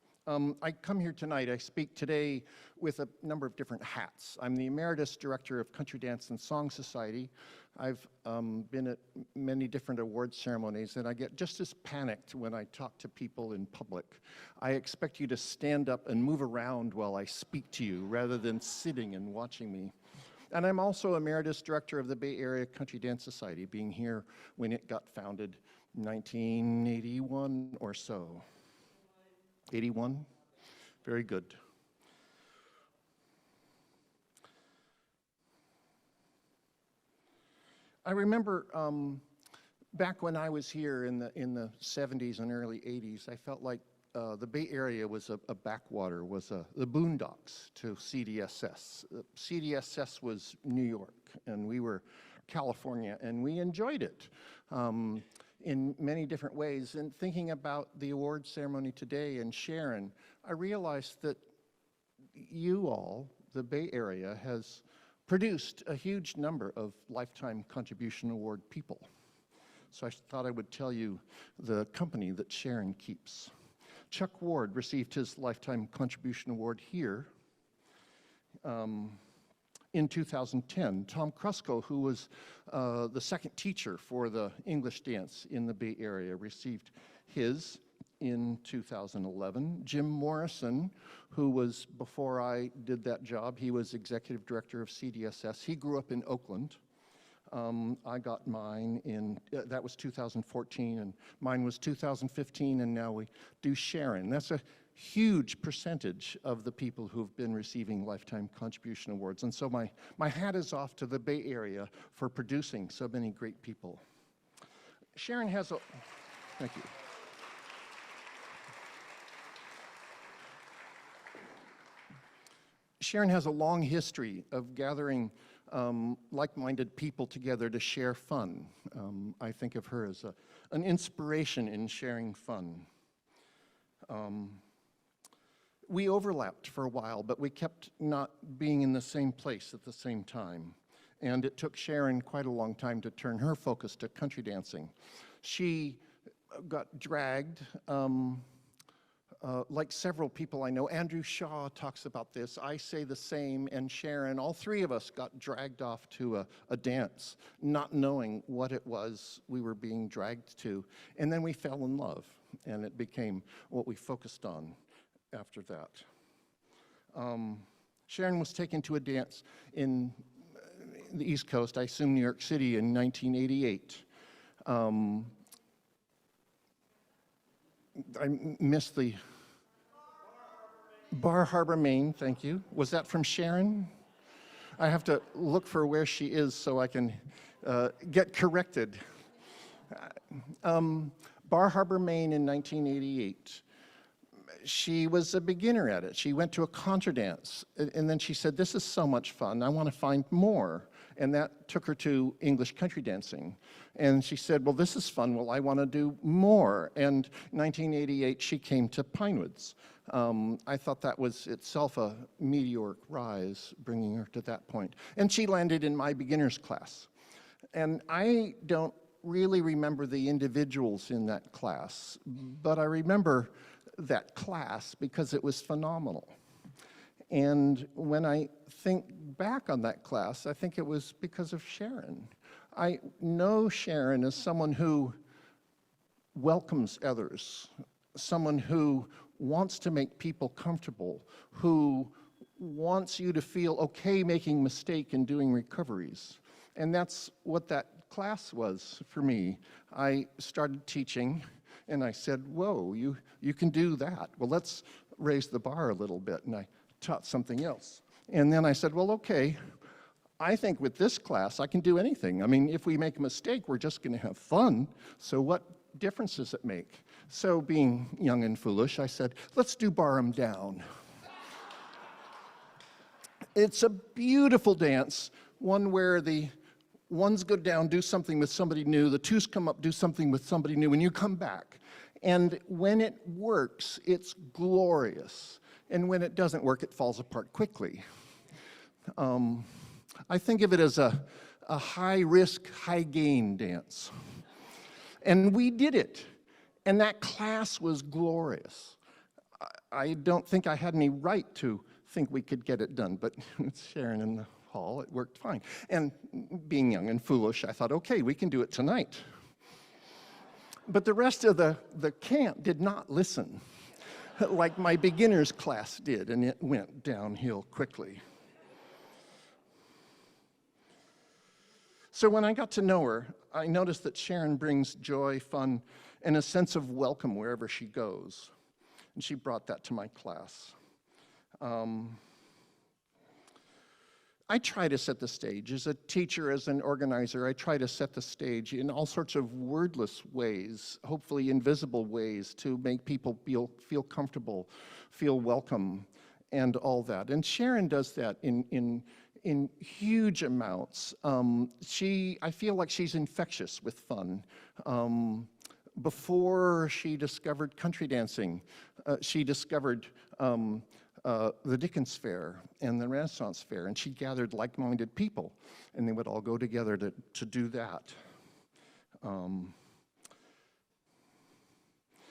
I come here tonight. I speak today with a number of different hats. I'm the Emeritus Director of Country Dance and Song Society. I've been at many different award ceremonies, and I get just as panicked when I talk to people in public. I expect you to stand up and move around while I speak to you, rather than sitting and watching me. And I'm also Emeritus Director of the Bay Area Country Dance Society, being here when it got founded in 1981 or so. 81? Very good. I remember back when I was here in the 70s and early 80s, I felt like the Bay Area was a backwater, was the boondocks to CDSS. CDSS was New York, and we were California, and we enjoyed it in many different ways. And thinking about the award ceremony today and Sharon, I realized that you all, the Bay Area, has produced a huge number of Lifetime Contribution Award people. So I thought I would tell you the company that Sharon keeps. Chuck Ward received his Lifetime Contribution Award here in 2010. Tom Krusko, who was the second teacher for the English dance in the Bay Area, received his in 2011. Jim Morrison, who was, before I did that job, he was executive director of CDSS. He grew up in Oakland. I got mine in, that was 2014, and mine was 2015, and now we do Sharon. That's a huge percentage of the people who've been receiving Lifetime Contribution Awards. And so my hat is off to the Bay Area for producing so many great people. Sharon has a, thank you. Sharon has a long history of gathering like-minded people together to share fun. I think of her as an inspiration in sharing fun. We overlapped for a while, but we kept not being in the same place at the same time. And it took Sharon quite a long time to turn her focus to country dancing. She got dragged, like several people I know. Andrew Shaw talks about this. I say the same, and Sharon, all three of us got dragged off to a dance, not knowing what it was we were being dragged to. And then we fell in love, and it became what we focused on after that. Sharon was taken to a dance in the East Coast, I assume New York City, in 1988. I missed the Bar Harbor, Maine, thank you. Was that from Sharon? I have to look for where she is so I can get corrected. Bar Harbor, Maine in 1988. She was a beginner at it. She went to a contra dance, and then she said, this is so much fun, I want to find more. And that took her to English country dancing. And she said, well, this is fun, well, I want to do more. And 1988, she came to Pinewoods. I thought that was itself a meteoric rise, bringing her to that point. And she landed in my beginner's class. And I don't really remember the individuals in that class, but I remember that class because it was phenomenal. And when I think back on that class, I think it was because of Sharon. I know Sharon as someone who welcomes others, someone who wants to make people comfortable, who wants you to feel okay making mistake and doing recoveries. And that's what that class was for me. I started teaching and I said, whoa, you can do that. Well, let's raise the bar a little bit. And I taught something else. And then I said, well, okay, I think with this class, I can do anything. I mean, if we make a mistake, we're just gonna have fun. So what difference does it make? So being young and foolish, I said, let's do bar 'em down. It's a beautiful dance, one where the ones go down, do something with somebody new, the twos come up, do something with somebody new, and you come back. And when it works, it's glorious. And when it doesn't work, it falls apart quickly. I think of it as a high-risk, high-gain dance. And we did it. And that class was glorious. I don't think I had any right to think we could get it done, but with Sharon in the hall, it worked fine. And being young and foolish, I thought, okay, we can do it tonight. But the rest of the camp did not listen, like my beginner's class did, and it went downhill quickly. So when I got to know her, I noticed that Sharon brings joy, fun, and a sense of welcome wherever she goes. And she brought that to my class. I try to set the stage. As a teacher, as an organizer, I try to set the stage in all sorts of wordless ways, hopefully invisible ways, to make people feel comfortable, feel welcome, and all that. And Sharon does that in huge amounts. I feel like she's infectious with fun. Before she discovered country dancing, she discovered the Dickens Fair and the Renaissance Fair, and she gathered like-minded people, and they would all go together to do that.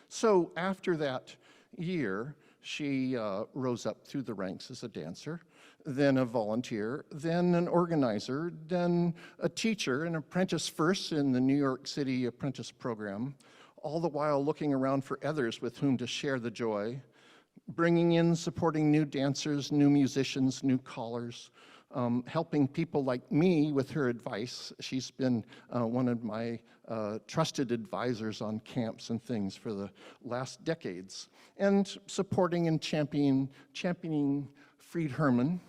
So after that year, she rose up through the ranks as a dancer, then a volunteer, then an organizer, then a teacher, an apprentice first in the New York City apprentice program, all the while looking around for others with whom to share the joy, bringing in, supporting new dancers, new musicians, new callers, helping people like me with her advice. She's been one of my trusted advisors on camps and things for the last decades, and supporting and championing Fried Herman.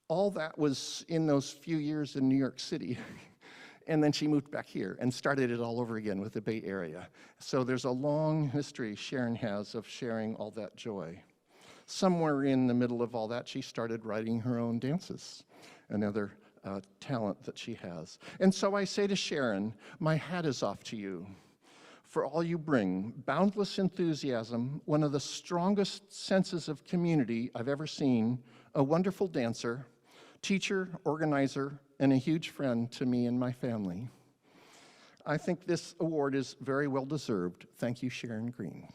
All that was in those few years in New York City. And then she moved back here and started it all over again with the Bay Area. So there's a long history Sharon has of sharing all that joy. Somewhere in the middle of all that, she started writing her own dances, another talent that she has. And so I say to Sharon, my hat is off to you for all you bring, boundless enthusiasm, one of the strongest senses of community I've ever seen, a wonderful dancer, teacher, organizer, and a huge friend to me and my family. I think this award is very well deserved. Thank you, Sharon Green.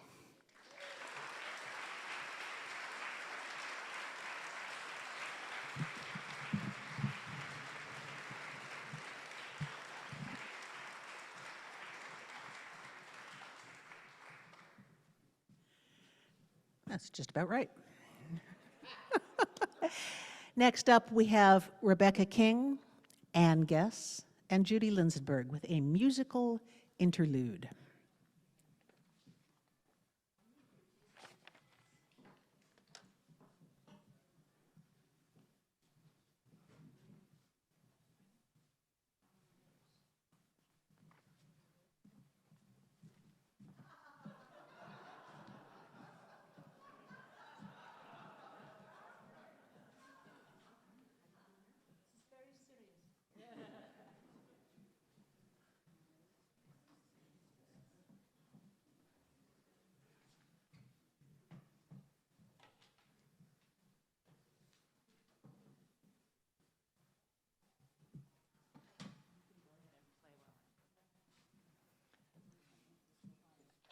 That's just about right. Next up, we have Rebecca King, Ann Guess, and Judy Linsenberg with a musical interlude.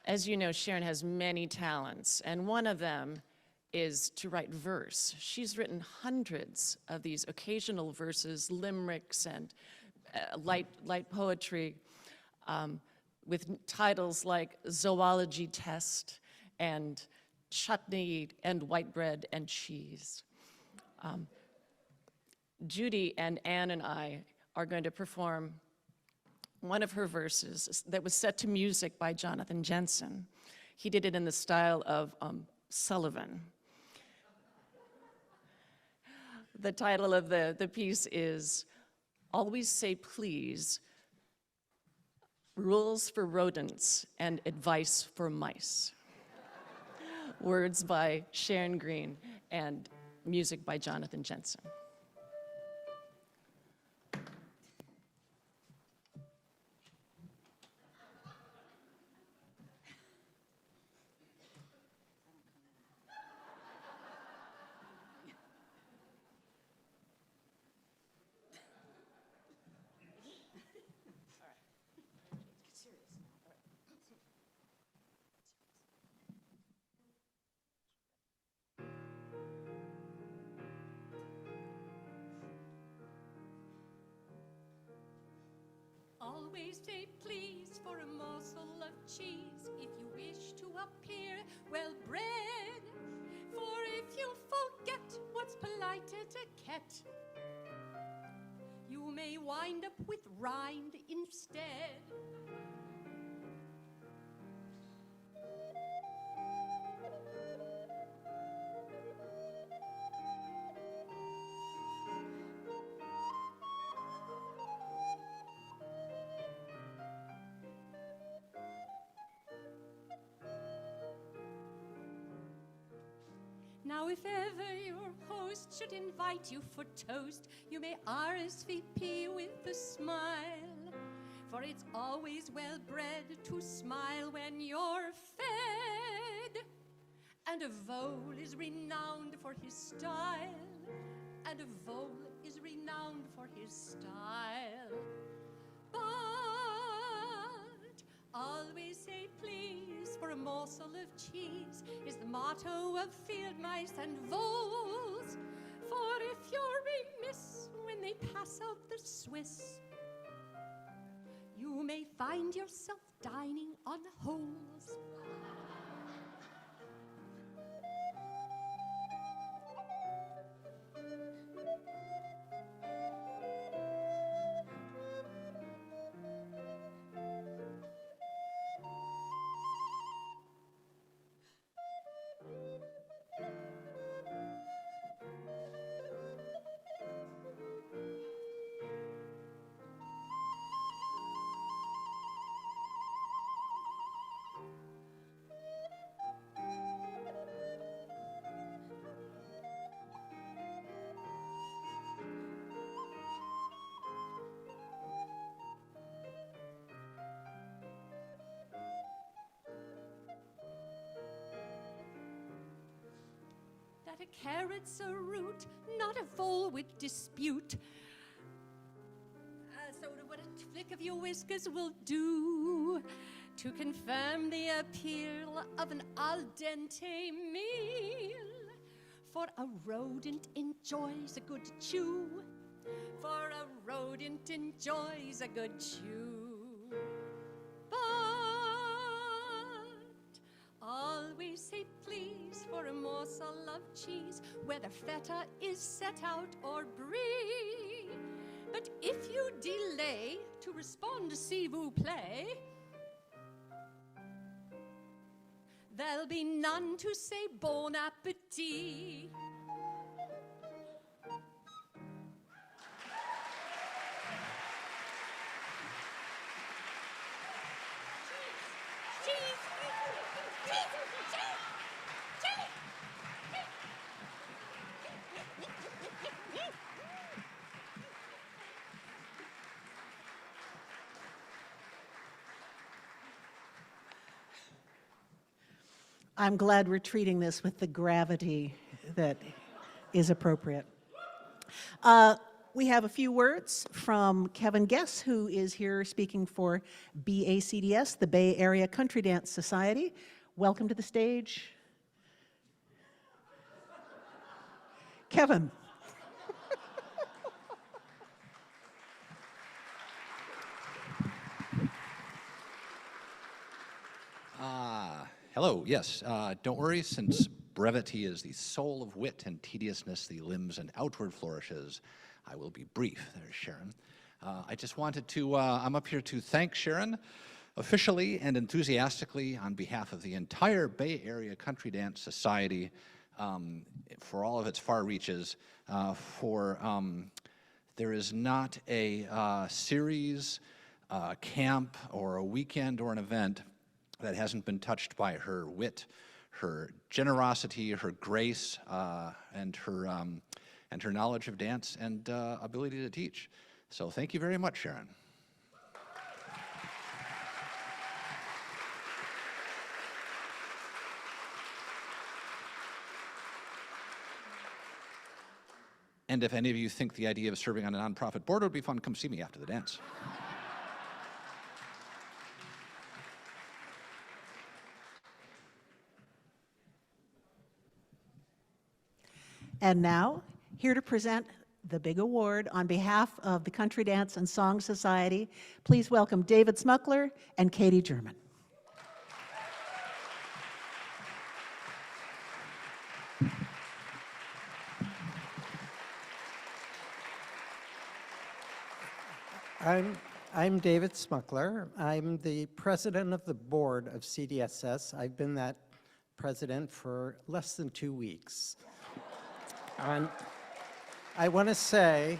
As you know, Sharon has many talents, and one of them is to write verse. She's written hundreds of these occasional verses, limericks, and light poetry with titles like Zoology Test and Chutney and White Bread and Cheese. Judy and Ann and I are going to perform one of her verses that was set to music by Jonathan Jensen. He did it in the style of Sullivan. The title of the piece is Always Say Please, Rules for Rodents and Advice for Mice. Words by Sharon Green and music by Jonathan Jensen. Always say please for a morsel of cheese if you wish to appear well bred. For if you forget what's polite etiquette, you may wind up with rind instead. Now if ever your host should invite you for toast, you may RSVP with a smile. For it's always well bred to smile when you're fed. And a vole is renowned for his style. And a vole is renowned for his style. But always say please for a morsel of cheese is the motto of field mice and voles. For if you're remiss when they pass out the Swiss, you may find yourself dining on holes. That a carrot's a root, not a vole would dispute. So what a flick of your whiskers will do to confirm the appeal of an al dente meal. For a rodent enjoys a good chew. For a rodent enjoys a good chew. But always say please for a morsel of cheese, whether feta is set out or brie. But if you delay to respond, s'il vous plaît, there'll be none to say bon appetit. I'm glad we're treating this with the gravity that is appropriate. We have a few words from Kevin Guess, who is here speaking for BACDS, the Bay Area Country Dance Society. Welcome to the stage. Kevin. Hello, yes, don't worry, since brevity is the soul of wit and tediousness the limbs and outward flourishes, I will be brief. There's Sharon. I just wanted to, I'm up here to thank Sharon officially and enthusiastically on behalf of the entire Bay Area Country Dance Society for all of its far reaches, there is not a series, camp, or a weekend or an event that hasn't been touched by her wit, her generosity, her grace, and her knowledge of dance and ability to teach. So thank you very much, Sharon. And if any of you think the idea of serving on a nonprofit board would be fun, come see me after the dance. And now, here to present the big award on behalf of the Country Dance and Song Society, please welcome David Smuckler and Katie German. I'm David Smuckler. I'm the president of the board of CDSS. I've been that president for less than 2 weeks. And I want to say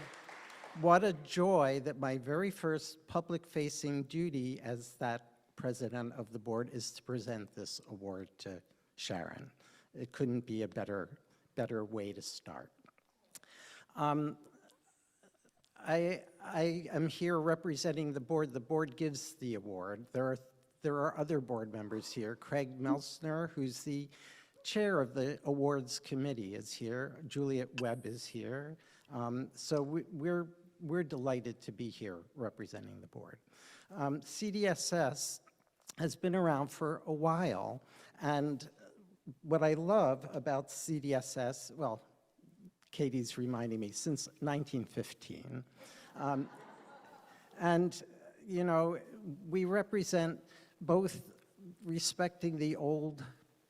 what a joy that my very first public-facing duty as that president of the board is to present this award to Sharon. It couldn't be a better way to start. I am here representing the board. The board gives the award. There are other board members here. Craig Melsner, who's the chair of the awards committee, is here. Juliet Webb is here. So we're delighted to be here representing the board. CDSS has been around for a while, and what I love about CDSS, well, Katie's reminding me, since 1915. And, you know, we represent both respecting the old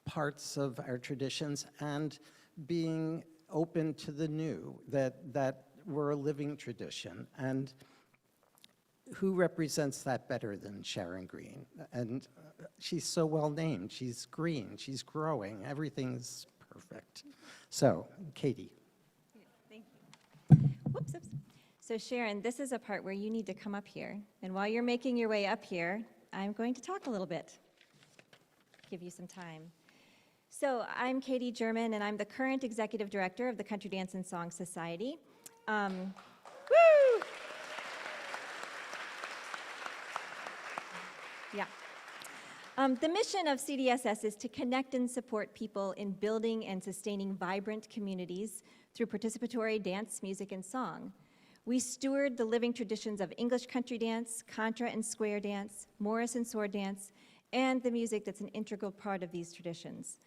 parts of our traditions and being open to the new, that we're a living tradition. And who represents that better than Sharon Green? And she's so well named. She's green, she's growing, everything's perfect. So, Katie. Thank you. Whoops, oops. So Sharon, this is a part where you need to come up here. And while you're making your way up here, I'm going to talk a little bit, give you some time. So I'm Katie German, and I'm the current executive director of the Country Dance and Song Society. Woo! Yeah. The mission of CDSS is to connect and support people in building and sustaining vibrant communities through participatory dance, music, and song. We steward the living traditions of English country dance, contra and square dance, Morris and sword dance, and the music that's an integral part of these traditions.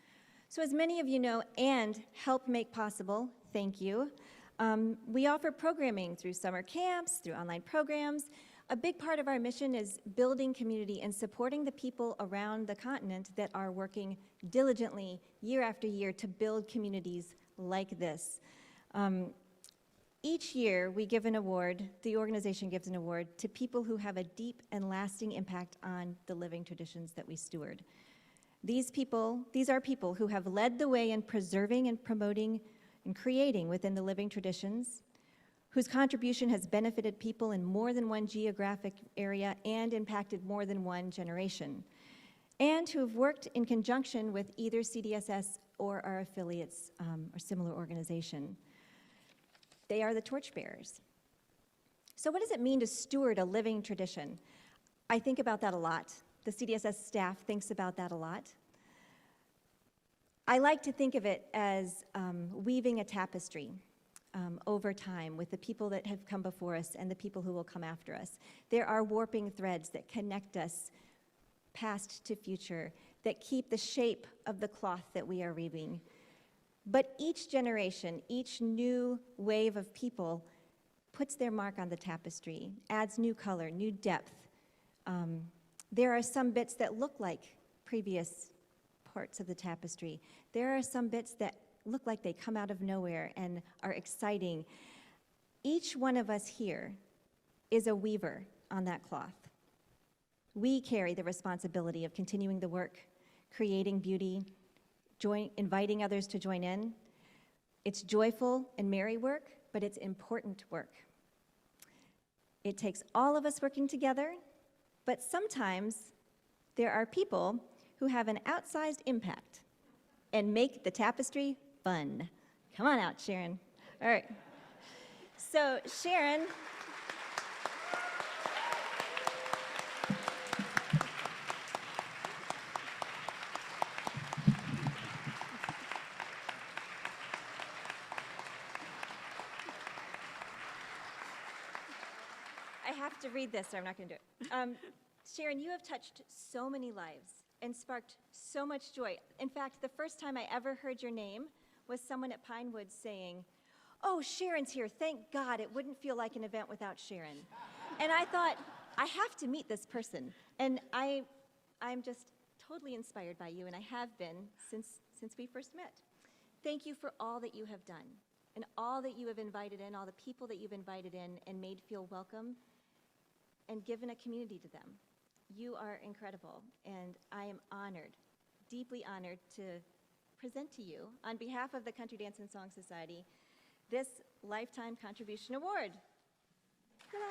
So as many of you know and help make possible, thank you, we offer programming through summer camps, through online programs, a big part of our mission is building community and supporting the people around the continent that are working diligently year after year to build communities like this. Each year, we give an award, the organization gives an award to people who have a deep and lasting impact on the living traditions that we steward. These are people who have led the way in preserving and promoting and creating within the living traditions, whose contribution has benefited people in more than one geographic area and impacted more than one generation, and who have worked in conjunction with either CDSS or our affiliates or similar organization. They are the torchbearers. So what does it mean to steward a living tradition? I think about that a lot. The CDSS staff thinks about that a lot. I like to think of it as weaving a tapestry over time with the people that have come before us and the people who will come after us. There are warping threads that connect us past to future, that keep the shape of the cloth that we are weaving. But each generation, each new wave of people puts their mark on the tapestry, adds new color, new depth. There are some bits that look like previous parts of the tapestry. There are some bits that look like they come out of nowhere and are exciting. Each one of us here is a weaver on that cloth. We carry the responsibility of continuing the work, creating beauty, inviting others to join in. It's joyful and merry work, but it's important work. It takes all of us working together, but sometimes there are people who have an outsized impact and make the tapestry fun. Come on out, Sharon. All right. So, Sharon, I have to read this, or I'm not going to do it. Sharon, you have touched so many lives and sparked so much joy. In fact, the first time I ever heard your name was someone at Pinewood saying, "Oh, Sharon's here, thank God, it wouldn't feel like an event without Sharon." And I thought, I have to meet this person. And I'm just totally inspired by you, and I have been since we first met. Thank you for all that you have done, and all that you have invited in, all the people that you've invited in and made feel welcome, and given a community to them. You are incredible, and I am honored, deeply honored to present to you, on behalf of the Country Dance and Song Society, this Lifetime Contribution Award. Ta-da!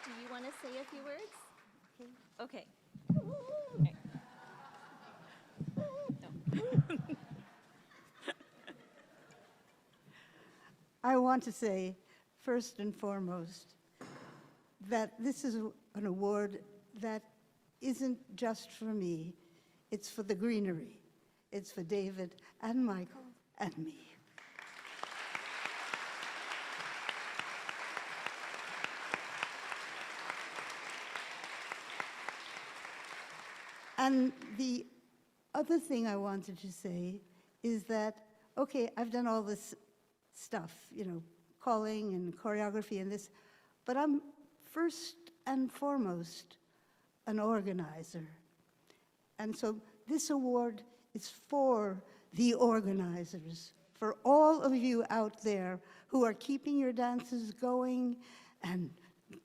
Do you want to say a few words? Okay. Okay. I want to say, first and foremost, that this is an award that isn't just for me, it's for the greenery. It's for David and Michael and me. And the other thing I wanted to say is that, okay, I've done all this stuff, calling and choreography and this, but I'm first and foremost an organizer. And so this award is for the organizers, for all of you out there who are keeping your dances going and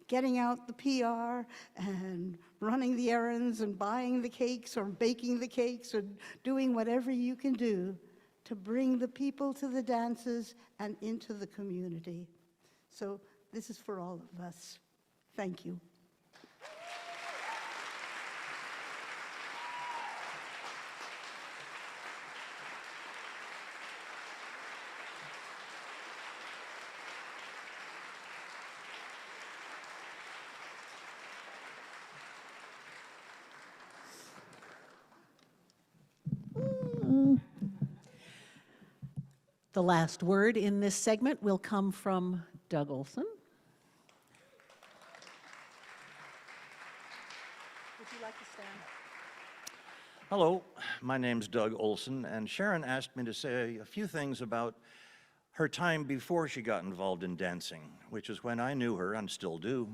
getting out the PR and running the errands and buying the cakes or baking the cakes or doing whatever you can do to bring the people to the dances and into the community. So this is for all of us. Thank you. The last word in this segment will come from Doug Olson. Would you like to stand? Hello, my name's Doug Olson, and Sharon asked me to say a few things about her time before she got involved in dancing, which is when I knew her and still do.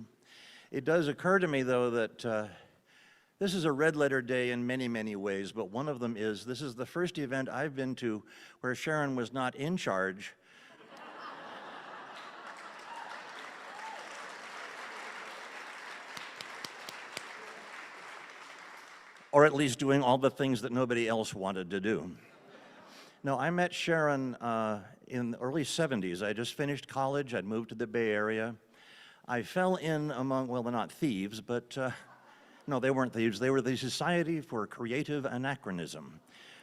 It does occur to me, though, that this is a red letter day in many, many ways, but one of them is this is the first event I've been to where Sharon was not in charge. Or at least doing all the things that nobody else wanted to do. No, I met Sharon in the early 70s. I just finished college. I'd moved to the Bay Area. I fell in among, well, they're not thieves, but no, they weren't thieves. They were the Society for Creative Anachronism,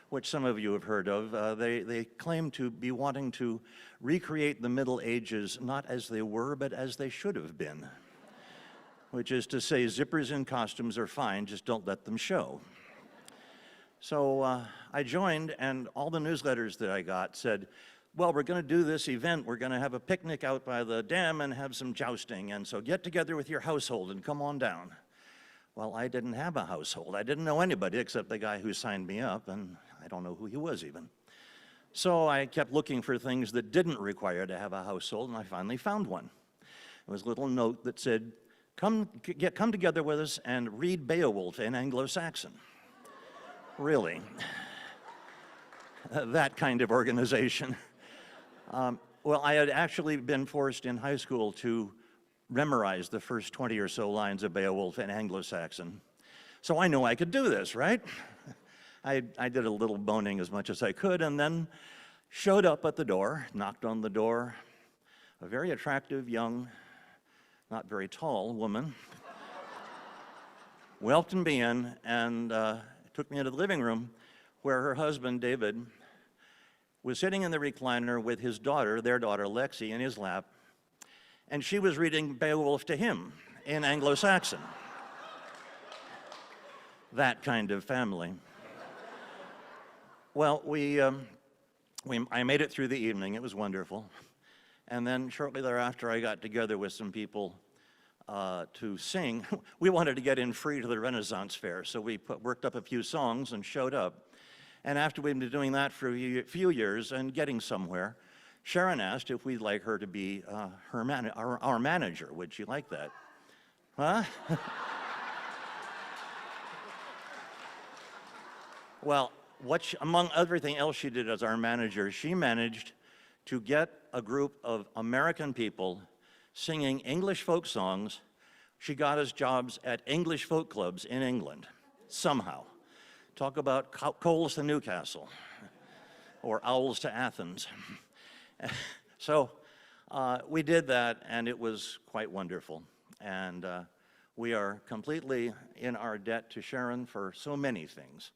which some of you have heard of. They claim to be wanting to recreate the Middle Ages not as they were, but as they should have been. Which is to say, zippers and costumes are fine, just don't let them show. So I joined, and all the newsletters that I got said, well, we're going to do this event. We're going to have a picnic out by the dam and have some jousting, and so get together with your household and come on down. Well, I didn't have a household. I didn't know anybody except the guy who signed me up, and I don't know who he was even. So I kept looking for things that didn't require to have a household, and I finally found one. It was a little note that said, come together with us and read Beowulf in Anglo-Saxon. Really. That kind of organization. Well, I had actually been forced in high school to memorize the first 20 or so lines of Beowulf in Anglo-Saxon. So I knew I could do this, right? I did a little boning as much as I could, and then showed up at the door, knocked on the door. A very attractive, young, not very tall woman welcomed me in and took me into the living room where her husband, David, was sitting in the recliner with his daughter, their daughter, Lexi, in his lap, and she was reading Beowulf to him in Anglo-Saxon. That kind of family. Well, I made it through the evening. It was wonderful. And then shortly thereafter, I got together with some people to sing. We wanted to get in free to the Renaissance Fair, so we worked up a few songs and showed up. And after we'd been doing that for a few years and getting somewhere, Sharon asked if we'd like her to be our manager. Would she like that? Huh? Well, among everything else she did as our manager, she managed to get a group of American people singing English folk songs. She got us jobs at English folk clubs in England, somehow. Talk about coals to Newcastle, or owls to Athens. So we did that, and it was quite wonderful. And we are completely in our debt to Sharon for so many things.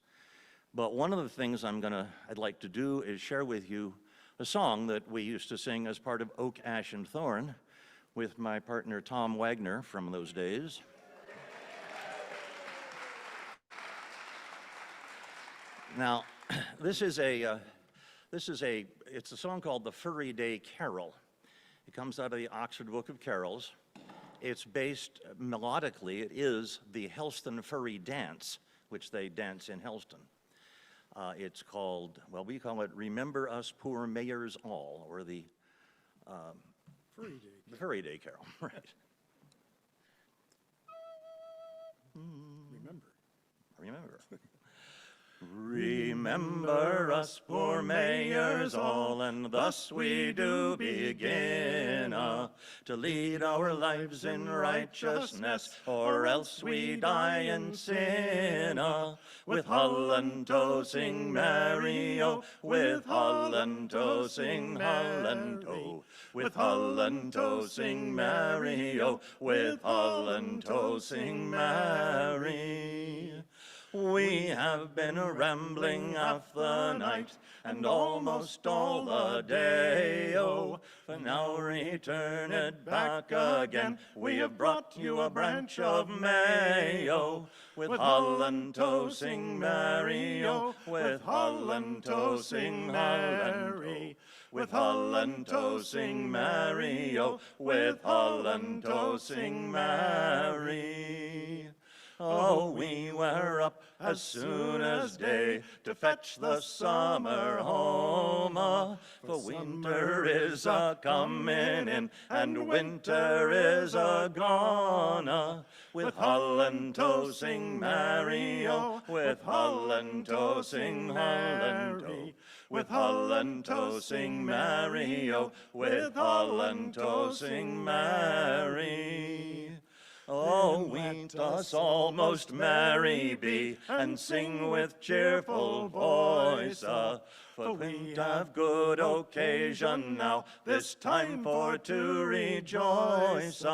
But one of the things I'd like to do is share with you a song that we used to sing as part of Oak, Ash, and Thorn with my partner Tom Wagner from those days. Now, it's a song called The Furry Day Carol. It comes out of the Oxford Book of Carols. It's based melodically, it is the Helston Furry Dance, which they dance in Helston. It's called, well, we call it Remember Us Poor Mayors All, or the Furry Day Carol, right. Remember. Remember us poor mayors all, and thus we do begin to lead our lives in righteousness, or else we die in sin. With Holland-O sing merry-o, with Holland-O sing Holland-O, with Holland-O sing merry-o, with Holland-O sing merry. We have been rambling half the night and almost all the day, oh, but now returned back again, we have brought you a branch of Mayo. With Holland-O sing merry-o, with Holland-O sing Holland-O, with Hollanto sing merry-o, with Hollanto sing merry. Oh, we were up as soon as day to fetch the summer home, for winter is a-comin' in, and winter is a-gone, with Hollanto sing merry-o, with Hollanto sing Hollanto, with Hollanto sing merry-o, with Hollanto sing merry. Oh, let us all most merry be, and sing with cheerful voice, for we have good occasion now, this time for to rejoice,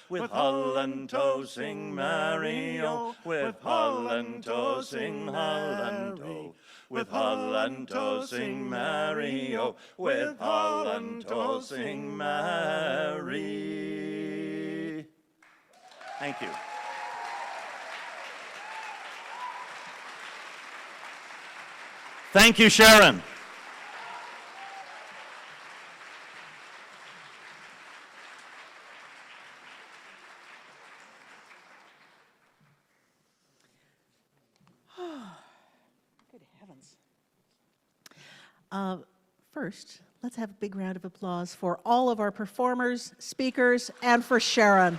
with Hollanto sing merry-o, with Hollanto sing Hollanto, with Hollanto sing merry-o, with Hollanto sing merry. Thank you. Thank you, Sharon. Good heavens. First, let's have a big round of applause for all of our performers, speakers, and for Sharon.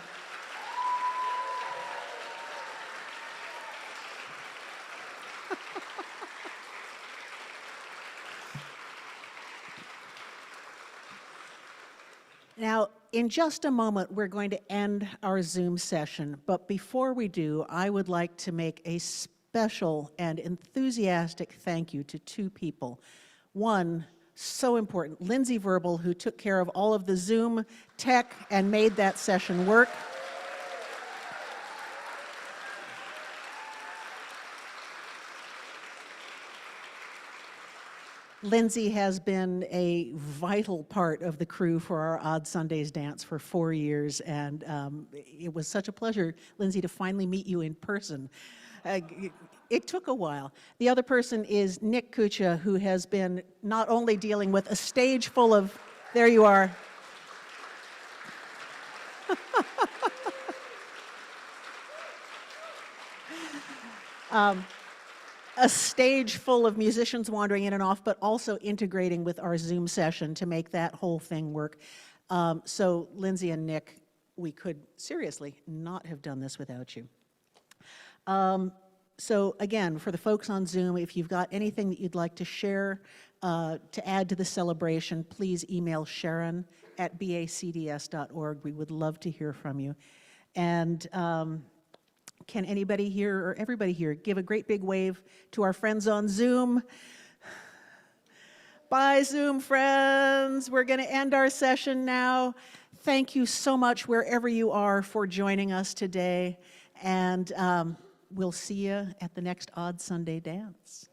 Now, in just a moment, we're going to end our Zoom session, but before we do, I would like to make a special and enthusiastic thank you to two people. One, so important, Lindsay Verbal, who took care of all of the Zoom tech and made that session work. Lindsay has been a vital part of the crew for our Odd Sundays dance for 4 years, and it was such a pleasure, Lindsay, to finally meet you in person. It took a while. The other person is Nick Kucha, who has been not only dealing with a stage full of, there you are. A stage full of musicians wandering in and off, but also integrating with our Zoom session to make that whole thing work. So Lindsay and Nick, we could seriously not have done this without you. So again, for the folks on Zoom, if you've got anything that you'd like to share to add to the celebration, please email sharon@bacds.org. We would love to hear from you. And can anybody here or everybody here give a great big wave to our friends on Zoom? Bye, Zoom friends. We're going to end our session now. Thank you so much wherever you are for joining us today. And we'll see you at the next Odd Sunday dance.